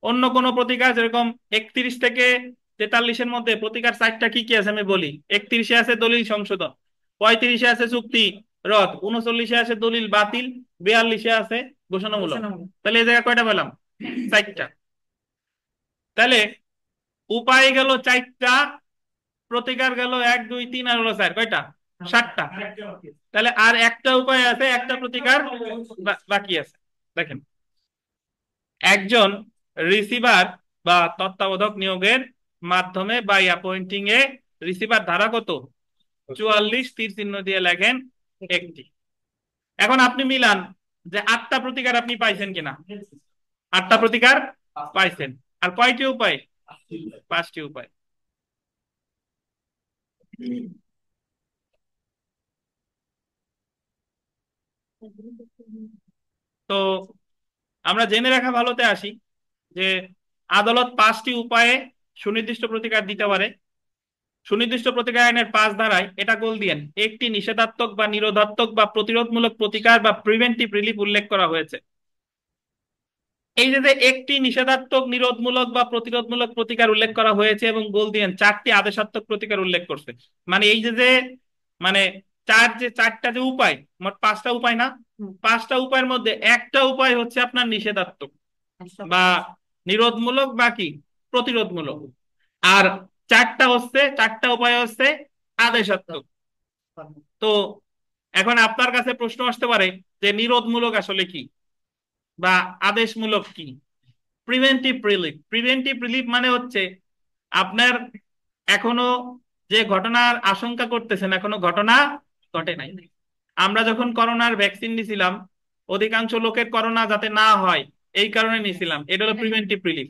A: অন্য কোন প্রতিকার যেরকম 31 থেকে 43-এর মধ্যে প্রতিকার 4টা কি কি আছে আমি বলি। 31-এ আছে দলিল সংশোধন, 35-এ আছে চুক্তি রদ, 39-এ আছে দলিল বাতিল, 42-এ আছে ঘোষণামূলক।
B: ঘোষণামূলক।
A: তাহলে এই জায়গায় কয়টা পেলাম? 4টা। তাহলে উপায় গেল 4টা, প্রতিকার গেল 1 2 3 আর হলো 4, কয়টা? 7টা। তাহলে আর একটা উপায় আছে, একটা প্রতিকার বাকি আছে। দেখেন, একজন রিসিভার বা তত্ত্বাবধায়ক নিয়োগের মাধ্যমে বাই অ্যাপয়েন্টিং এ রিসিভার, ধারা কত? 44, তীর চিহ্ন দিয়ে লেখেন একটি। এখন আপনি মিলান যে 8টা প্রতিকার আপনি পাইছেন কিনা। 8টা প্রতিকার পাইছেন। আর কয়টি উপায়? 5টি উপায়। তো আমরা জেনে রাখা ভালোতে আসি যে আদালত 5টি উপায়ে সুনির্দিষ্ট প্রতিকার দিতে পারে। সুনির্দিষ্ট প্রতিকার আইনের 5 ধারায় এটা গোল দিয়েন, একটি নিষেধাত্মক বা নিরোধাত্মক বা প্রতিরোধমূলক প্রতিকার বা প্রিভেন্টিভ রিলিফ উল্লেখ করা হয়েছে। এই যে একটি নিষেধাত্মক, নিরোধমূলক বা প্রতিরোধমূলক প্রতিকার উল্লেখ করা হয়েছে এবং গোল দিয়েন 4টি আদেশাত্মক প্রতিকার উল্লেখ করছে। মানে এই যে মানে 4টা যে উপায়, মোট 5টা উপায় না? 5টা উপায়ের মধ্যে একটা উপায় হচ্ছে আপনার নিষেধাত্মক বা নিরোধমূলক, বাকি প্রতিরোধমূলক। আর 4টা উপায় হচ্ছে আদেশাত্মক। তো এখন আপনার কাছে প্রশ্ন আসতে পারে যে নিরোধমূলক আসলে কি বা আদেশমূলক কি? প্রিভেন্টিভ রিলিফ মানে হচ্ছে আপনার এখনো যে ঘটনার আশঙ্কা করতেছেন এখনো ঘটনা ঘটে নাই। আমরা যখন করোনার ভ্যাকসিন নিছিলাম, অধিকাংশ লোকের করোনা যাতে না হয় এই কারণে নিছিলাম, এটা হলো প্রিভেন্টিভ রিলিফ।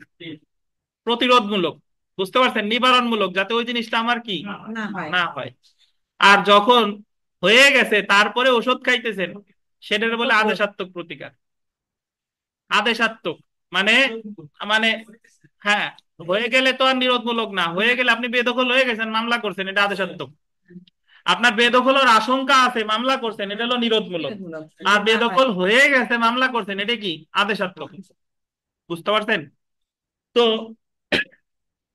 A: প্রতিরোধমূলক, বুঝতে পারছেন, নিবারণমূলক, যাতে ওই জিনিসটা আমার কি
B: না হয়।
A: না হয়। আর যখন হয়ে গেছে তারপরে ওষুধ খাইতেছেন, সেটার বলে আদেশাত্মক প্রতিকার। আদেশাত্মক মানে, মানে হ্যাঁ, হয়ে গেলে তো আর নিরোধমূলক না। হয়ে গেলে আপনি বেদখল হয়ে গেছেন, মামলা করছেন, এটা আদেশাত্মক। আপনার বেদখলের আশঙ্কা আছে, মামলা করছেন, এটা হলো নিরোধমূলক।
B: বিরোধমূলক।
A: আর
B: না হয়।
A: বেদখল হয়ে গেছে, মামলা করছেন, এটা কি আদেশাত্মক। বুঝতে পারছেন? তো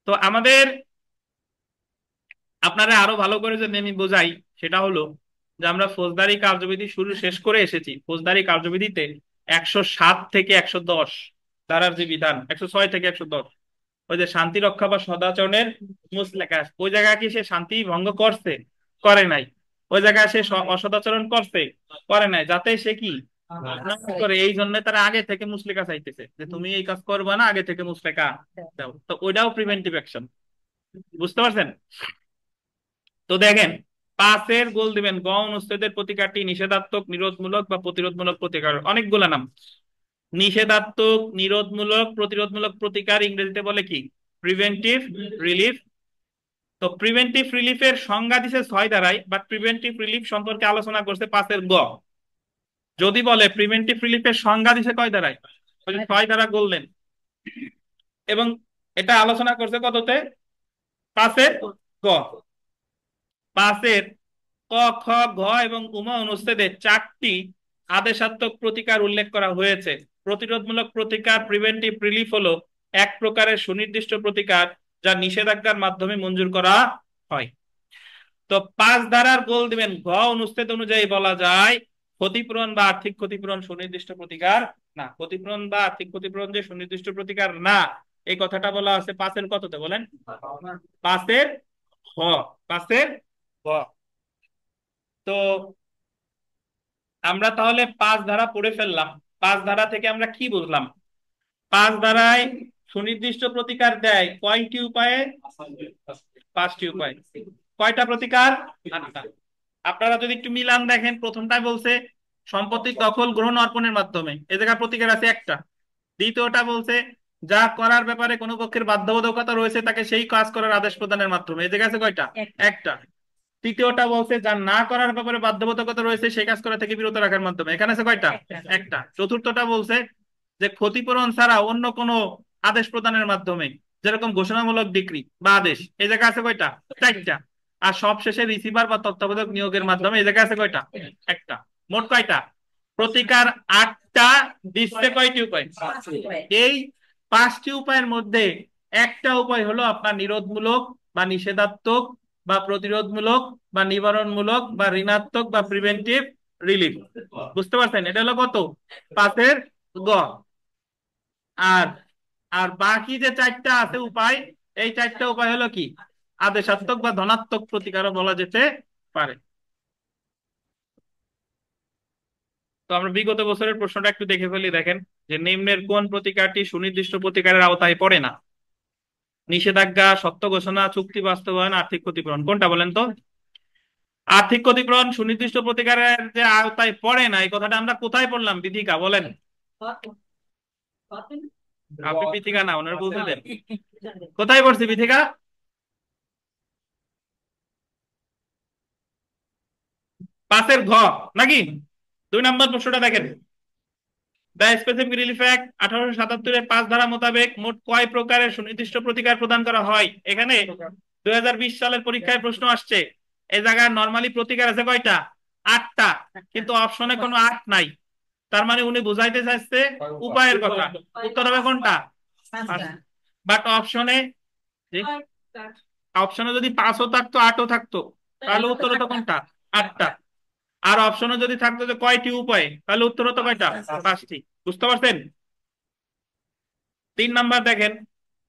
A: তো আমাদের, আপনারা আরো ভালো করে যদি আমি বোঝাই, সেটা হলো যে আমরা ফৌজদারি কার্যবিধি শুরু শেষ করে এসেছি। ফৌজদারি কার্যবিধিতে 107 থেকে 110 ধারার যে বিধান, 106 থেকে 110, ওই যে শান্তি রক্ষা বা সদাচরণের মুসলেখা, ওই জায়গায় কি সে শান্তি ভঙ্গ করছে? করে নাই। ওই জায়গায় সে অসদাচরণ করছে? করে নাই। যাতে সে কি না করে, এই জন্য তারা আগে থেকে মুসলেখা চাইতেছে যে তুমি এই কাজ করবে না, আগে থেকে মুসলেখা দাও। তো ওইটাও প্রিভেন্টিভ অ্যাকশন। বুঝতে পারছেন? তো দেখেন, পাঁচের গোল দিবেন গ অনুচ্ছেদের প্রতিকারটি নিষেধাত্মক, নিরোধমূলক বা প্রতিরোধমূলক প্রতিকার, অনেকগুলা নাম। নিষেধাত্মক, নিরোধমূলক, প্রতিরোধমূলক প্রতিকার ইংরেজিতে বলে কি? Preventive relief. তো প্রিভেন্টিভ রিলিফের সংজ্ঞা দিছে 6 ধারায়, বাট প্রিভেন্টিভ রিলিফ সম্পর্কে আলোচনা করছে পাঁচের গ। যদি বলে প্রিভেন্টিভ রিলিফের সংজ্ঞা দিছে কয় ধারায়? ওই যে 6 ধারা বললেন। এবং এটা আলোচনা করছে কততে? পাঁচের গ। পাঁচের ক, খ, ঘ এবং উমা অনুচ্ছেদে 4টি আদেশাত্মক প্রতিকার উল্লেখ করা হয়েছে। প্রতিরোধমূলক প্রতিকার প্রিভেন্টিভ রিলিফ হলো এক প্রকারের সুনির্দিষ্ট প্রতিকার যা নিষেধাজ্ঞার মাধ্যমে মঞ্জুর করা হয়। তো 5 ধারার গোল দিবেন ঘ অনুচ্ছেদ অনুযায়ী বলা যায় ক্ষতিপূরণ বা আর্থিক ক্ষতিপূরণ সুনির্দিষ্ট প্রতিকার না। ক্ষতিপূরণ বা আর্থিক ক্ষতিপূরণ যে সুনির্দিষ্ট প্রতিকার না, এই কথাটা বলা আছে পাঁচের কততে বলেন? পাঁচের হ। পাঁচের হ। তো আমরা তাহলে 5 ধারা পড়ে ফেললাম। 5 ধারা থেকে আমরা কি বুঝলাম? 5 ধারায় সুনির্দিষ্ট প্রতিকার দেয় কয়টি উপায়ে? 5টি উপায়। কয়টা প্রতিকার? 8টা। আপনারা যদি একটু মিলান দেখেন, প্রথমটাই বলছে সম্পত্তির দখল গ্রহণ অর্পণের মাধ্যমে, এ জায়গায় প্রতিকার আছে একটা। দ্বিতীয়টা বলছে যা করার ব্যাপারে কোনো পক্ষের বাধ্যবাধকতা রয়েছে তাকে সেই কাজ করার আদেশ প্রদানের মাধ্যমে, এই জায়গায় আছে কয়টা? একটা। তৃতীয়টা বলছে যা না করার ব্যাপারে বাধ্যবাধকতা রয়েছে সেই কাজ করা থেকে বিরত রাখার মাধ্যমে, এখানে আছে কয়টা? একটা। চতুর্থটা বলছে যে ক্ষতিপূরণ ছাড়া অন্য কোনো আদেশ প্রদানের মাধ্যমে, যেরকম ঘোষণামূলক ডিক্রি বা আদেশ, এই জায়গায় আছে কয়টা? চারটা। আর সবশেষে রিসিভার বা তত্ত্বাবধায়ক নিয়োগের মাধ্যমে, এই জায়গায় আছে কয়টা? একটা। মোট কয়টা প্রতিকার? 8টা। দিচ্ছে কয়টি উপায়? এই 5টি উপায়ের মধ্যে একটা উপায় হলো আপনার নিরোধমূলক বা নিষেধাত্মক বা প্রতিরোধমূলক বা নিবারণমূলক বা ঋণাত্মক বা প্রিভেন্টিভ রিলিফ। বুঝতে পারছেন? এটা হলো কত? পাঁচের গ। আর আর বাকি যে 4টা আছে উপায়, এই 4টা উপায় হলো কি? আদেশাত্মক বা ধনাত্মক প্রতিকারও বলা যেতে পারে। তো আমরা বিগত বছরের প্রশ্নটা একটু দেখে ফেলি। দেখেন যে নিম্নের কোন প্রতিকারটি সুনির্দিষ্ট প্রতিকারের আওতায় পড়ে না? নিষেধাজ্ঞা, সত্য ঘোষণা, চুক্তি বাস্তবায়ন, আর্থিক ক্ষতিপূরণ, কোনটা বলেন তো? আর্থিক ক্ষতিপূরণ সুনির্দিষ্ট প্রতিকারের যে আওতায় পড়ে না, এই কথাটা আমরা কোথায় পড়লাম? বিথিকা বলেন। আপনি বিথিকা না, ওনার বলতে দেন। কোথায় পড়ছি বিথিকা? পাঁচের ঘ নাকি? 2 নম্বর প্রশ্নটা দেখেন। দ্য স্পেসিফিক রিলিফ অ্যাক্ট 1877-এর 5 ধারা মোতাবেক মোট কয় প্রকারের সুনির্দিষ্ট প্রতিকার প্রদান করা হয়? এখানে 2020 সালের পরীক্ষায় প্রশ্ন আসছে। এই জায়গায় নর্মালি প্রতিকার আছে কয়টা? 8টা। কিন্তু অপশনে কোনো 8 নাই। তার মানে উনি বুঝাইতে চাইছে উপায়ের কথা। উত্তর হবে কোনটা? বাট অপশনে, অপশনে যদি 5ও থাকতো 8ও থাকতো, তাহলে উত্তর হতো কোনটা? 8টা। আর অপশনে যদি থাকতো যে কয়টি উপায়, তাহলে উত্তর হতো কয়টা? 5টি। বুঝতে পারছেন? 3 নাম্বার দেখেন,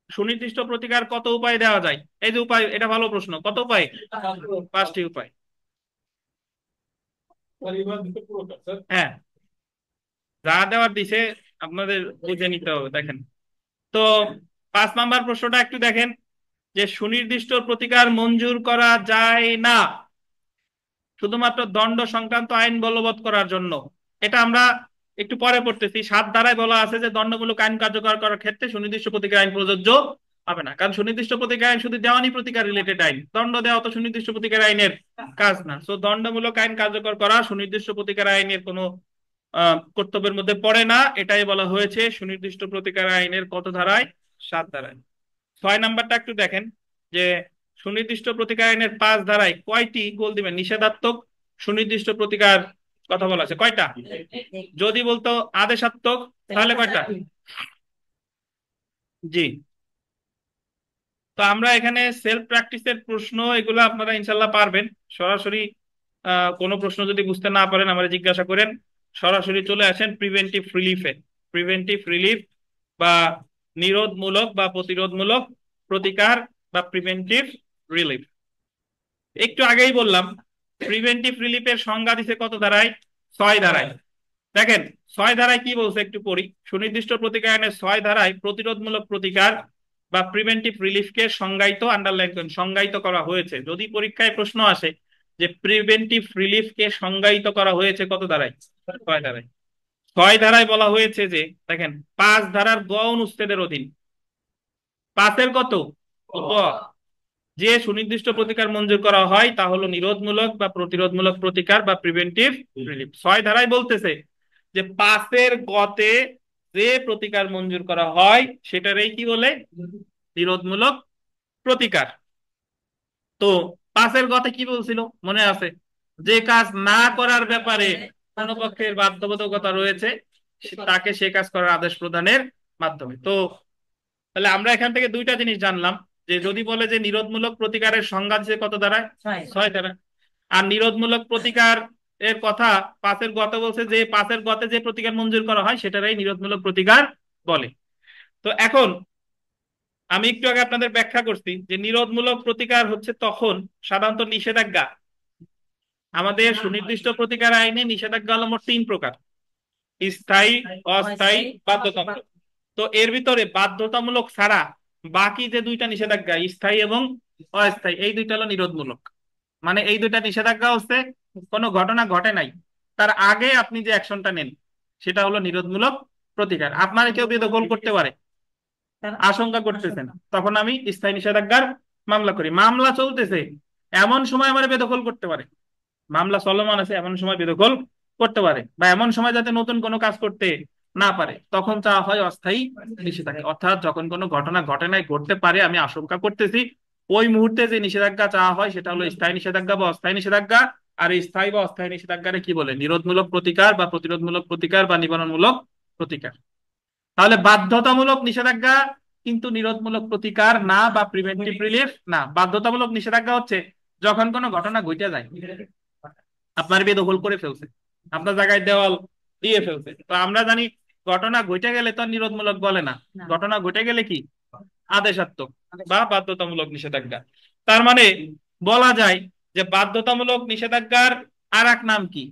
A: সুনির্দিষ্ট প্রতিকার কত উপায় দেওয়া যায়? এই যে উপায়, এটা ভালো প্রশ্ন। কত উপায়? 5টি উপায়। হ্যাঁ, যা দেওয়ার দিছে আপনাদের বুঝে নিতে হবে। দেখেন তো 5 নাম্বার প্রশ্নটা একটু দেখেন, যে সুনির্দিষ্ট প্রতিকার মঞ্জুর করা যায় না শুধুমাত্র দণ্ড সংক্রান্ত আইন বলবৎ করার জন্য। এটা আমরা একটু পরে পড়তেছি। 7 ধারায় বলা আছে যে দণ্ডমূলক আইন কার্যকর করার ক্ষেত্রে সুনির্দিষ্ট প্রতিকার আইন প্রযোজ্য হবে না, কারণ সুনির্দিষ্ট প্রতিকার আইন শুধু দেওয়ানি প্রতিকার রিলেটেড আইন। দণ্ড দেওয়া তো সুনির্দিষ্ট প্রতিকার আইনের কাজ না। তো দণ্ডমূলক আইন কার্যকর করা সুনির্দিষ্ট প্রতিকার আইনের কোনো কর্তব্যের মধ্যে পড়ে না। এটাই বলা হয়েছে সুনির্দিষ্ট প্রতিকার আইনের কত ধারায়? 7 ধারায়। 6 নাম্বারটা একটু দেখেন, যে সুনির্দিষ্ট প্রতিকার আইনের 5 ধারায় কয়টি গোল দিবেন নিষেধাত্মক সুনির্দিষ্ট প্রতিকার কথা বলা আছে? কয়টা? যদি বলতো আদেশাত্মক, তাহলে কয়টা? জি। তো আমরা এখানে সেলফ প্র্যাকটিসের প্রশ্ন, এগুলো আপনারা ইনশাল্লাহ পারবেন। সরাসরি কোনো প্রশ্ন যদি বুঝতে না পারেন আমরা জিজ্ঞাসা করেন। সরাসরি চলে আসেন প্রিভেন্টিভ রিলিফে। প্রিভেন্টিভ রিলিফ বা নিরোধমূলক বা প্রতিরোধমূলক প্রতিকার বা প্রিভেন্টিভ রিলিফ। একটু আগেই বললাম প্রিভেন্টিভ রিলিফের সংজ্ঞা দিছে কত ধারায়? 6 ধারায়। দেখেন 6 ধারায় কি বলছে একটু পড়ি। সুনির্দিষ্ট প্রতিকার আইনের 6 ধারায় প্রতিরোধমূলক প্রতিকার বা প্রিভেন্টিভ রিলিফকে সংজ্ঞায়িত, আন্ডারলাইন করেন, সংজ্ঞায়িত করা হয়েছে। যদি পরীক্ষায় প্রশ্ন আসে যে প্রিভেন্টিভ রিলিফকে সংজ্ঞায়িত করা হয়েছে কত ধারায়? 6 ধারায়। 6 ধারায় বলা হয়েছে যে দেখেন 5 ধারার গ অনুচ্ছেদের অধীন 5-এর কত গ, যে সুনির্দিষ্ট প্রতিকার মঞ্জুর করা হয় তা হলো নিরোধমূলক বা প্রতিরোধমূলক প্রতিকার বা প্রিভেন্টিভ রিলিফ। 6 ধারায় বলতেছে যে 5-এর গতে যে প্রতিকার মঞ্জুর করা হয় সেটারই কি বলে? নিরোধমূলক প্রতিকার। তো 5-এর গতে কি বলছিল মনে আছে? যে কাজ না করার ব্যাপারে কোন পক্ষের বাধ্যবাধকতা রয়েছে তাকে সে কাজ করার আদেশ প্রদানের মাধ্যমে। তো তাহলে আমরা এখান থেকে দুইটা জিনিস জানলাম, যে যদি বলে যে নিরোধমূলক প্রতিকারের সংজ্ঞা দিচ্ছে কত ধারায়? 6 ধারা। আর নিরোধমূলক প্রতিকার এর কথা 5-এর গতে বলছে যে 5-এর গতে যে প্রতিকার মঞ্জুর করা হয় সেটারই নিরোধমূলক প্রতিকার বলে। তো এখন আমি একটু আগে আপনাদের ব্যাখ্যা করছি যে নিরোধমূলক প্রতিকার হচ্ছে তখন সাধারণত নিষেধাজ্ঞা, আমাদের সুনির্দিষ্ট প্রতিকার আইনে নিষেধাজ্ঞা হলো মোট 3 প্রকার: স্থায়ী, অস্থায়ী, বাধ্যতামূলক। তো এর ভিতরে বাধ্যতামূলক ছাড়া বাকি যে দুইটা নিষেধাজ্ঞা স্থায়ী এবং অস্থায়ী, এই দুইটা হলো নিরোধমূলক। মানে এই দুইটা নিষেধাজ্ঞা হচ্ছে কোনো ঘটনা ঘটে নাই তার আগে আপনি যে অ্যাকশনটা নেন সেটা হলো নিরোধমূলক প্রতিকার। আপনার কেউ বেদখল করতে পারে, আশঙ্কা করতেছেন, তখন আমি স্থায়ী নিষেধাজ্ঞার মামলা করি। মামলা চলতেছে এমন সময় আমার বেদখল করতে পারে, মামলা চলমান আছে এমন সময় বেদখল করতে পারে, বা এমন সময় যাতে নতুন কোনো কাজ করতে না পারে, তখন চাওয়া হয় অস্থায়ী নিষেধাজ্ঞা। অর্থাৎ যখন কোনো ঘটনা ঘটে নাই, ঘটতে পারে আমি আশঙ্কা করতেছি, ওই মুহূর্তে যে নিষেধাজ্ঞা চাওয়া হয় সেটা হলো স্থায়ী নিষেধাজ্ঞা বা অস্থায়ী নিষেধাজ্ঞা। আর এই স্থায়ী বা অস্থায়ী নিষেধাজ্ঞারে কি বলে? নিরোধমূলক প্রতিকার বা প্রতিরোধমূলক প্রতিকার বা নিবারণমূলক প্রতিকার। তাহলে বাধ্যতামূলক নিষেধাজ্ঞা কিন্তু নিরোধমূলক প্রতিকার না বা প্রিভেন্টিভ রিলিফ না। বাধ্যতামূলক নিষেধাজ্ঞা হচ্ছে যখন কোনো ঘটনা ঘটে যায়, আপনার বেদখল করে ফেলছে, আপনার জায়গায় দেওয়াল দিয়ে ফেলছে, তো আমরা জানি ঘটনা ঘটে গেলে তো আর নিরোধমূলক বলে না, ঘটনা ঘটে গেলে কি আদেশাত্মক বা বাধ্যতামূলক নিষেধাজ্ঞা। তার মানে বলা যায় যে বাধ্যতামূলক নিষেধাজ্ঞার আর এক নাম কি?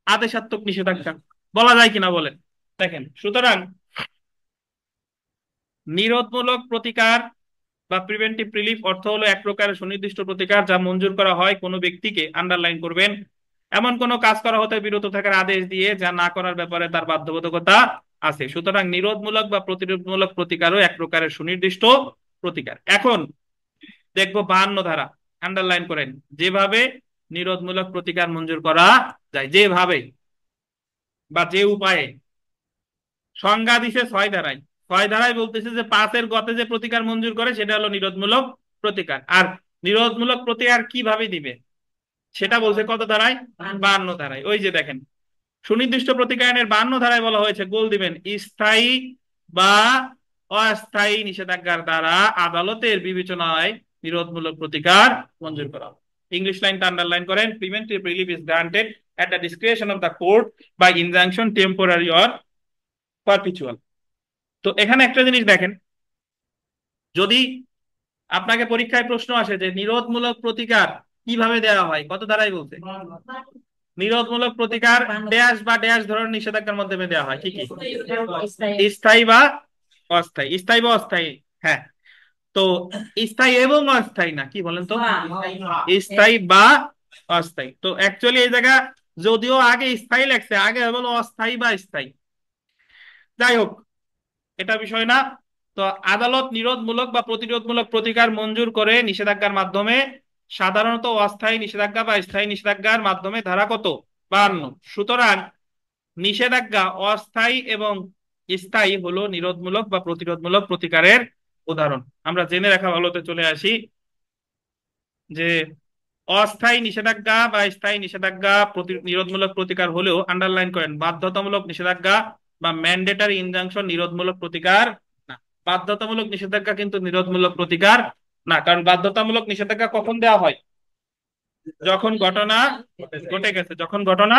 A: আদেশাত্মক নিষেধাজ্ঞা। বলা যায় কিনা বলেন? দেখেন, সুতরাং নিরোধমূলক প্রতিকার বা প্রিভেন্টিভ রিলিফ অর্থ হলো এক প্রকারের সুনির্দিষ্ট প্রতিকার যা মঞ্জুর করা হয় কোনো ব্যক্তিকে, আন্ডারলাইন করবেন, এমন কোনো কাজ করা হতে বিরত থাকার আদেশ দিয়ে যা না করার ব্যাপারে তার বাধ্যবাধকতা আছে। সুতরাং নিরোধমূলক বা প্রতিরোধমূলক প্রতিকারও এক প্রকারের সুনির্দিষ্ট প্রতিকার। এখন দেখবো 52 ধারা, আন্ডারলাইন করেন, যেভাবে নিরোধমূলক প্রতিকার মঞ্জুর করা যায়, যেভাবে বা যে উপায়ে। সংজ্ঞা দিছে 6 ধারায়। 6 ধারায় বলতেছে যে 5-এর গতে যে প্রতিকার মঞ্জুর করে সেটা হলো নিরোধমূলক প্রতিকার। আর নিরোধমূলক প্রতিকার কিভাবে দিবে সেটা বলছে কত ধারায়? 52 ধারায়। ওই যে দেখেন, সুনির্দিষ্ট প্রতিকারের 52 ধারায় বলা হয়েছে গোল দিবেন, স্থায়ী বা অস্থায়ী নিষেধাজ্ঞার দ্বারা আদালতের বিবেচনায় নিরোধমূলক প্রতিকার মঞ্জুর করা। ইংলিশ লাইনটা আন্ডারলাইন করেন, preventive relief is granted at the discretion of the court by injunction temporary or perpetual। তো এখানে একটা জিনিস দেখেন, যদি আপনাকে পরীক্ষায় প্রশ্ন আসে যে নিরোধমূলক প্রতিকার কিভাবে দেওয়া হয়, কত ধারায় বলছে? নিরোধমূলক প্রতিকার ড্যাশ বা ড্যাশ ধরনের নিষেধাজ্ঞার মাধ্যমে দেওয়া হয়। কি কি? স্থায়ী বা অস্থায়ী। স্থায়ী বা অস্থায়ী, হ্যাঁ। তো স্থায়ী এবং অস্থায়ী না, কি বলেন তো? স্থায়ী বা অস্থায়ী। তো অ্যাকচুয়ালি এই জায়গা যদিও আগে স্থায়ী লেখছে, আগে হলো অস্থায়ী বা স্থায়ী। যাই হোক, এটা বিষয় না। তো আদালত নিরোধমূলক বা প্রতিরোধমূলক প্রতিকার মঞ্জুর করে নিষেধাজ্ঞার মাধ্যমে, সাধারণত অস্থায়ী নিষেধাজ্ঞা বা স্থায়ী নিষেধাজ্ঞার মাধ্যমে। ধারা কত? 52। সুতরাং নিষেধাজ্ঞা অস্থায়ী এবং স্থায়ী হলো নিরোধমূলক বা প্রতিরোধমূলক প্রতিকারের উদাহরণ। আমরা জেনে রাখা ভালোতে চলে আসি যে অস্থায়ী নিষেধাজ্ঞা বা স্থায়ী নিষেধাজ্ঞা নিরোধমূলক প্রতিকার হলেও, আন্ডারলাইন করেন, বাধ্যতামূলক নিষেধাজ্ঞা বা ম্যান্ডেটারি ইনজাংশন নিরোধমূলক প্রতিকার না। বাধ্যতামূলক নিষেধাজ্ঞা কিন্তু নিরোধমূলক প্রতিকার না, কারণ বাধ্যতামূলক নিষেধাজ্ঞা কখন দেওয়া হয়? যখন ঘটনা ঘটে গেছে, যখন ঘটনা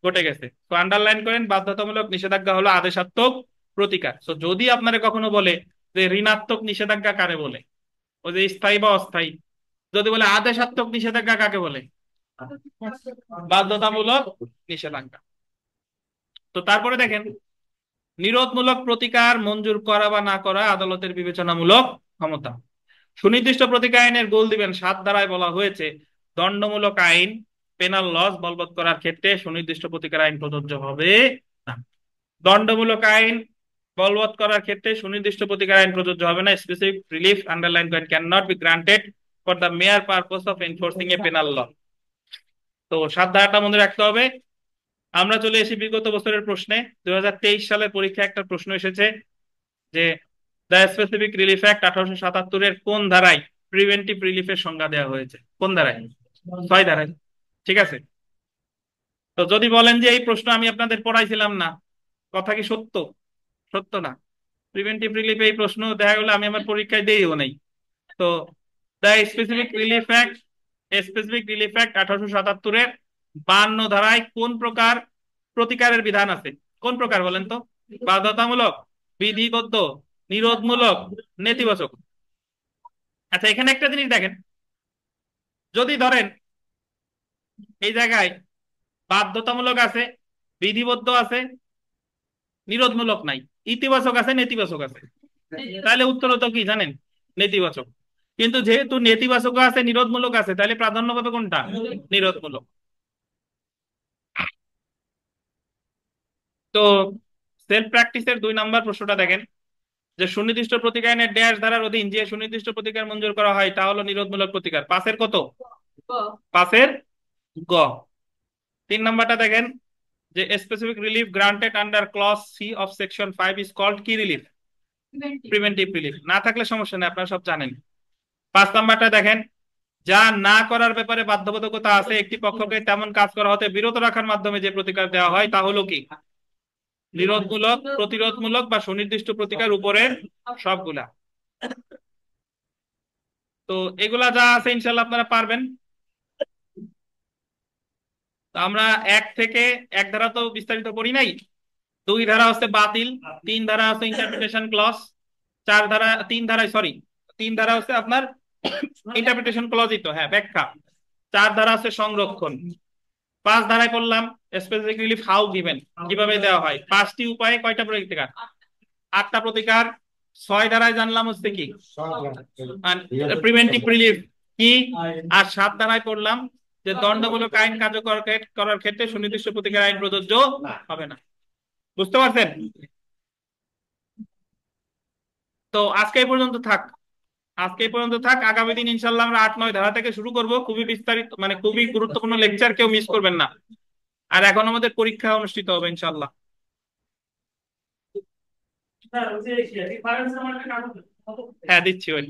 A: ঘটে গেছে। তো আন্ডারলাইন করেন, বাধ্যতামূলক নিষেধাজ্ঞা হলো আদেশাত্মক প্রতিকার। তো যদি আপনারে কখনো বলে যে ঋণাত্মক নিষেধাজ্ঞা কারে বলে, ওই যে স্থায়ী বা অস্থায়ী, যদি বলে আদেশাত্মক নিষেধাজ্ঞা কাকে বলে? বাধ্যতামূলক নিষেধাজ্ঞা। তো তারপরে দেখেন, নিরোধমূলক প্রতিকার মঞ্জুর করা বা না করা আদালতের বিবেচনামূলক ক্ষমতা। সুনির্দিষ্ট প্রতিকার আইনের গোল দিবেন 7 ধারায় বলা হয়েছে দণ্ডমূলক আইন, পেনাল লস বলবৎ করার ক্ষেত্রে সুনির্দিষ্ট প্রতিকার আইন প্রযোজ্য হবে না। দণ্ডমূলক আইন বলবৎ করার ক্ষেত্রে সুনির্দিষ্ট প্রতিকার আইন প্রযোজ্য হবে না। স্পেসিফিক রিলিফ আন্ডারলাইন করেন can not be granted for the mere purpose of enforcing a penal law. তো 7 ধারাটা মনে রাখতে হবে। আমরা চলে এসেছি বিগত বছরের প্রশ্নে। 2023 সালের পরীক্ষায় একটা প্রশ্ন এসেছে যে দ্য স্পেসিফিক রিলিফ অ্যাক্ট 1877-এর কোন ধারায় প্রিভেন্টিভ রিলিফের সংজ্ঞা দেওয়া হয়েছে? কোন ধারায়? 6 ধারায়। ঠিক আছে। তো যদি বলেন যে এই প্রশ্ন আমি আপনাদের পড়াইছিলাম না, কথা কি সত্য? সত্য না। প্রিভেন্টিভ রিলিফ এই প্রশ্ন দেখা গেলো আমি আমার পরীক্ষায় দিইও নাই। তো দ্য স্পেসিফিক রিলিফ অ্যাক্ট 1877-এর 52 ধারায় কোন প্রকার প্রতিকারের বিধান আছে? কোন প্রকার বলেন তো? বাধ্যতামূলক, বিধিবদ্ধ, নিরোধমূলক, নেতিবাচক। আচ্ছা, এখানে একটা জিনিস দেখেন, যদি ধরেন এই জায়গায় বাধ্যতামূলক আছে, বিধিবদ্ধ আছে, নিরোধমূলক নাই, ইতিবাচক আছে, নেতিবাচক আছে, তাহলে উত্তর হতো কি জানেন? নেতিবাচক। কিন্তু যেহেতু নেতিবাচক আছে, নিরোধমূলক আছে, তাহলে প্রাধান্য পাবে কোনটা? নিরোধমূলক। তো সেলফ প্র্যাকটিসের 2 নম্বর প্রশ্নটা দেখেন যে সুনির্দিষ্ট প্রতিকার আইনের ড্যাশ ধারার অধীন যে সুনির্দিষ্ট প্রতিকার মঞ্জুর করা হয় তা হলো নিরোধমূলক প্রতিকার। পাঁচের কত? পাঁচের গ। 3 নম্বরটা দেখেন যে specific relief granted under clause C of section 5 is called কি রিলিফ? Preventive relief. না থাকলে সমস্যা নেই, আপনারা সব জানেন। 5 নম্বরটা দেখেন যা না করার ব্যাপারে বাধ্যবাধকতা আছে একটি পক্ষকে তেমন কাজ করা হতে বিরত রাখার মাধ্যমে যে প্রতিকার দেওয়া হয় তা হলো কি? নিরোধমূলক, প্রতিরোধমূলক বা সুনির্দিষ্ট প্রতিকার উপরের সবগুলা। তো এগুলা যা আছে ইনশাল্লাহ আপনারা পারবেন। তো আমরা 1 থেকে 1 ধারা তো বিস্তারিত পড়ি নাই। 2 ধারা হচ্ছে বাতিল, 3 ধারা হচ্ছে ইন্টারপ্রিটেশন ক্লজ, 4 ধারা 3 ধারায় সরি 3 ধারা হচ্ছে আপনার ইন্টারপ্রিটেশন ক্লজই তো, হ্যাঁ ব্যাখ্যা। 4 ধারা হচ্ছে সংরক্ষণ। 5 ধারায় পড়লাম স্পেসিফিক রিলিফ হাউ গিভেন, কিভাবে দেওয়া হয়। 5টি উপায়ে কয়টা প্রতিকার? 8টা প্রতিকার। 6 ধারায় জানলাম হচ্ছে কি প্রিভেন্টিভ রিলিফ কি। আর 7 ধারায় পড়লাম যে দণ্ডমূলক আইন কার্যকর করার ক্ষেত্রে সুনির্দিষ্ট প্রতিকার আইন প্রযোজ্য হবে না। বুঝতে পারছেন? তো আজকে এই পর্যন্ত থাক। আজকে এই পর্যন্ত থাক। আগামী দিন ইনশাল্লাহ আমরা 8-9 ধারা থেকে শুরু করব। খুবই বিস্তারিত, মানে খুবই গুরুত্বপূর্ণ লেকচার, কেউ মিস করবেন না। আর এখন আমাদের পরীক্ষা অনুষ্ঠিত হবে ইনশাল্লাহ। হ্যাঁ দিচ্ছি, ওই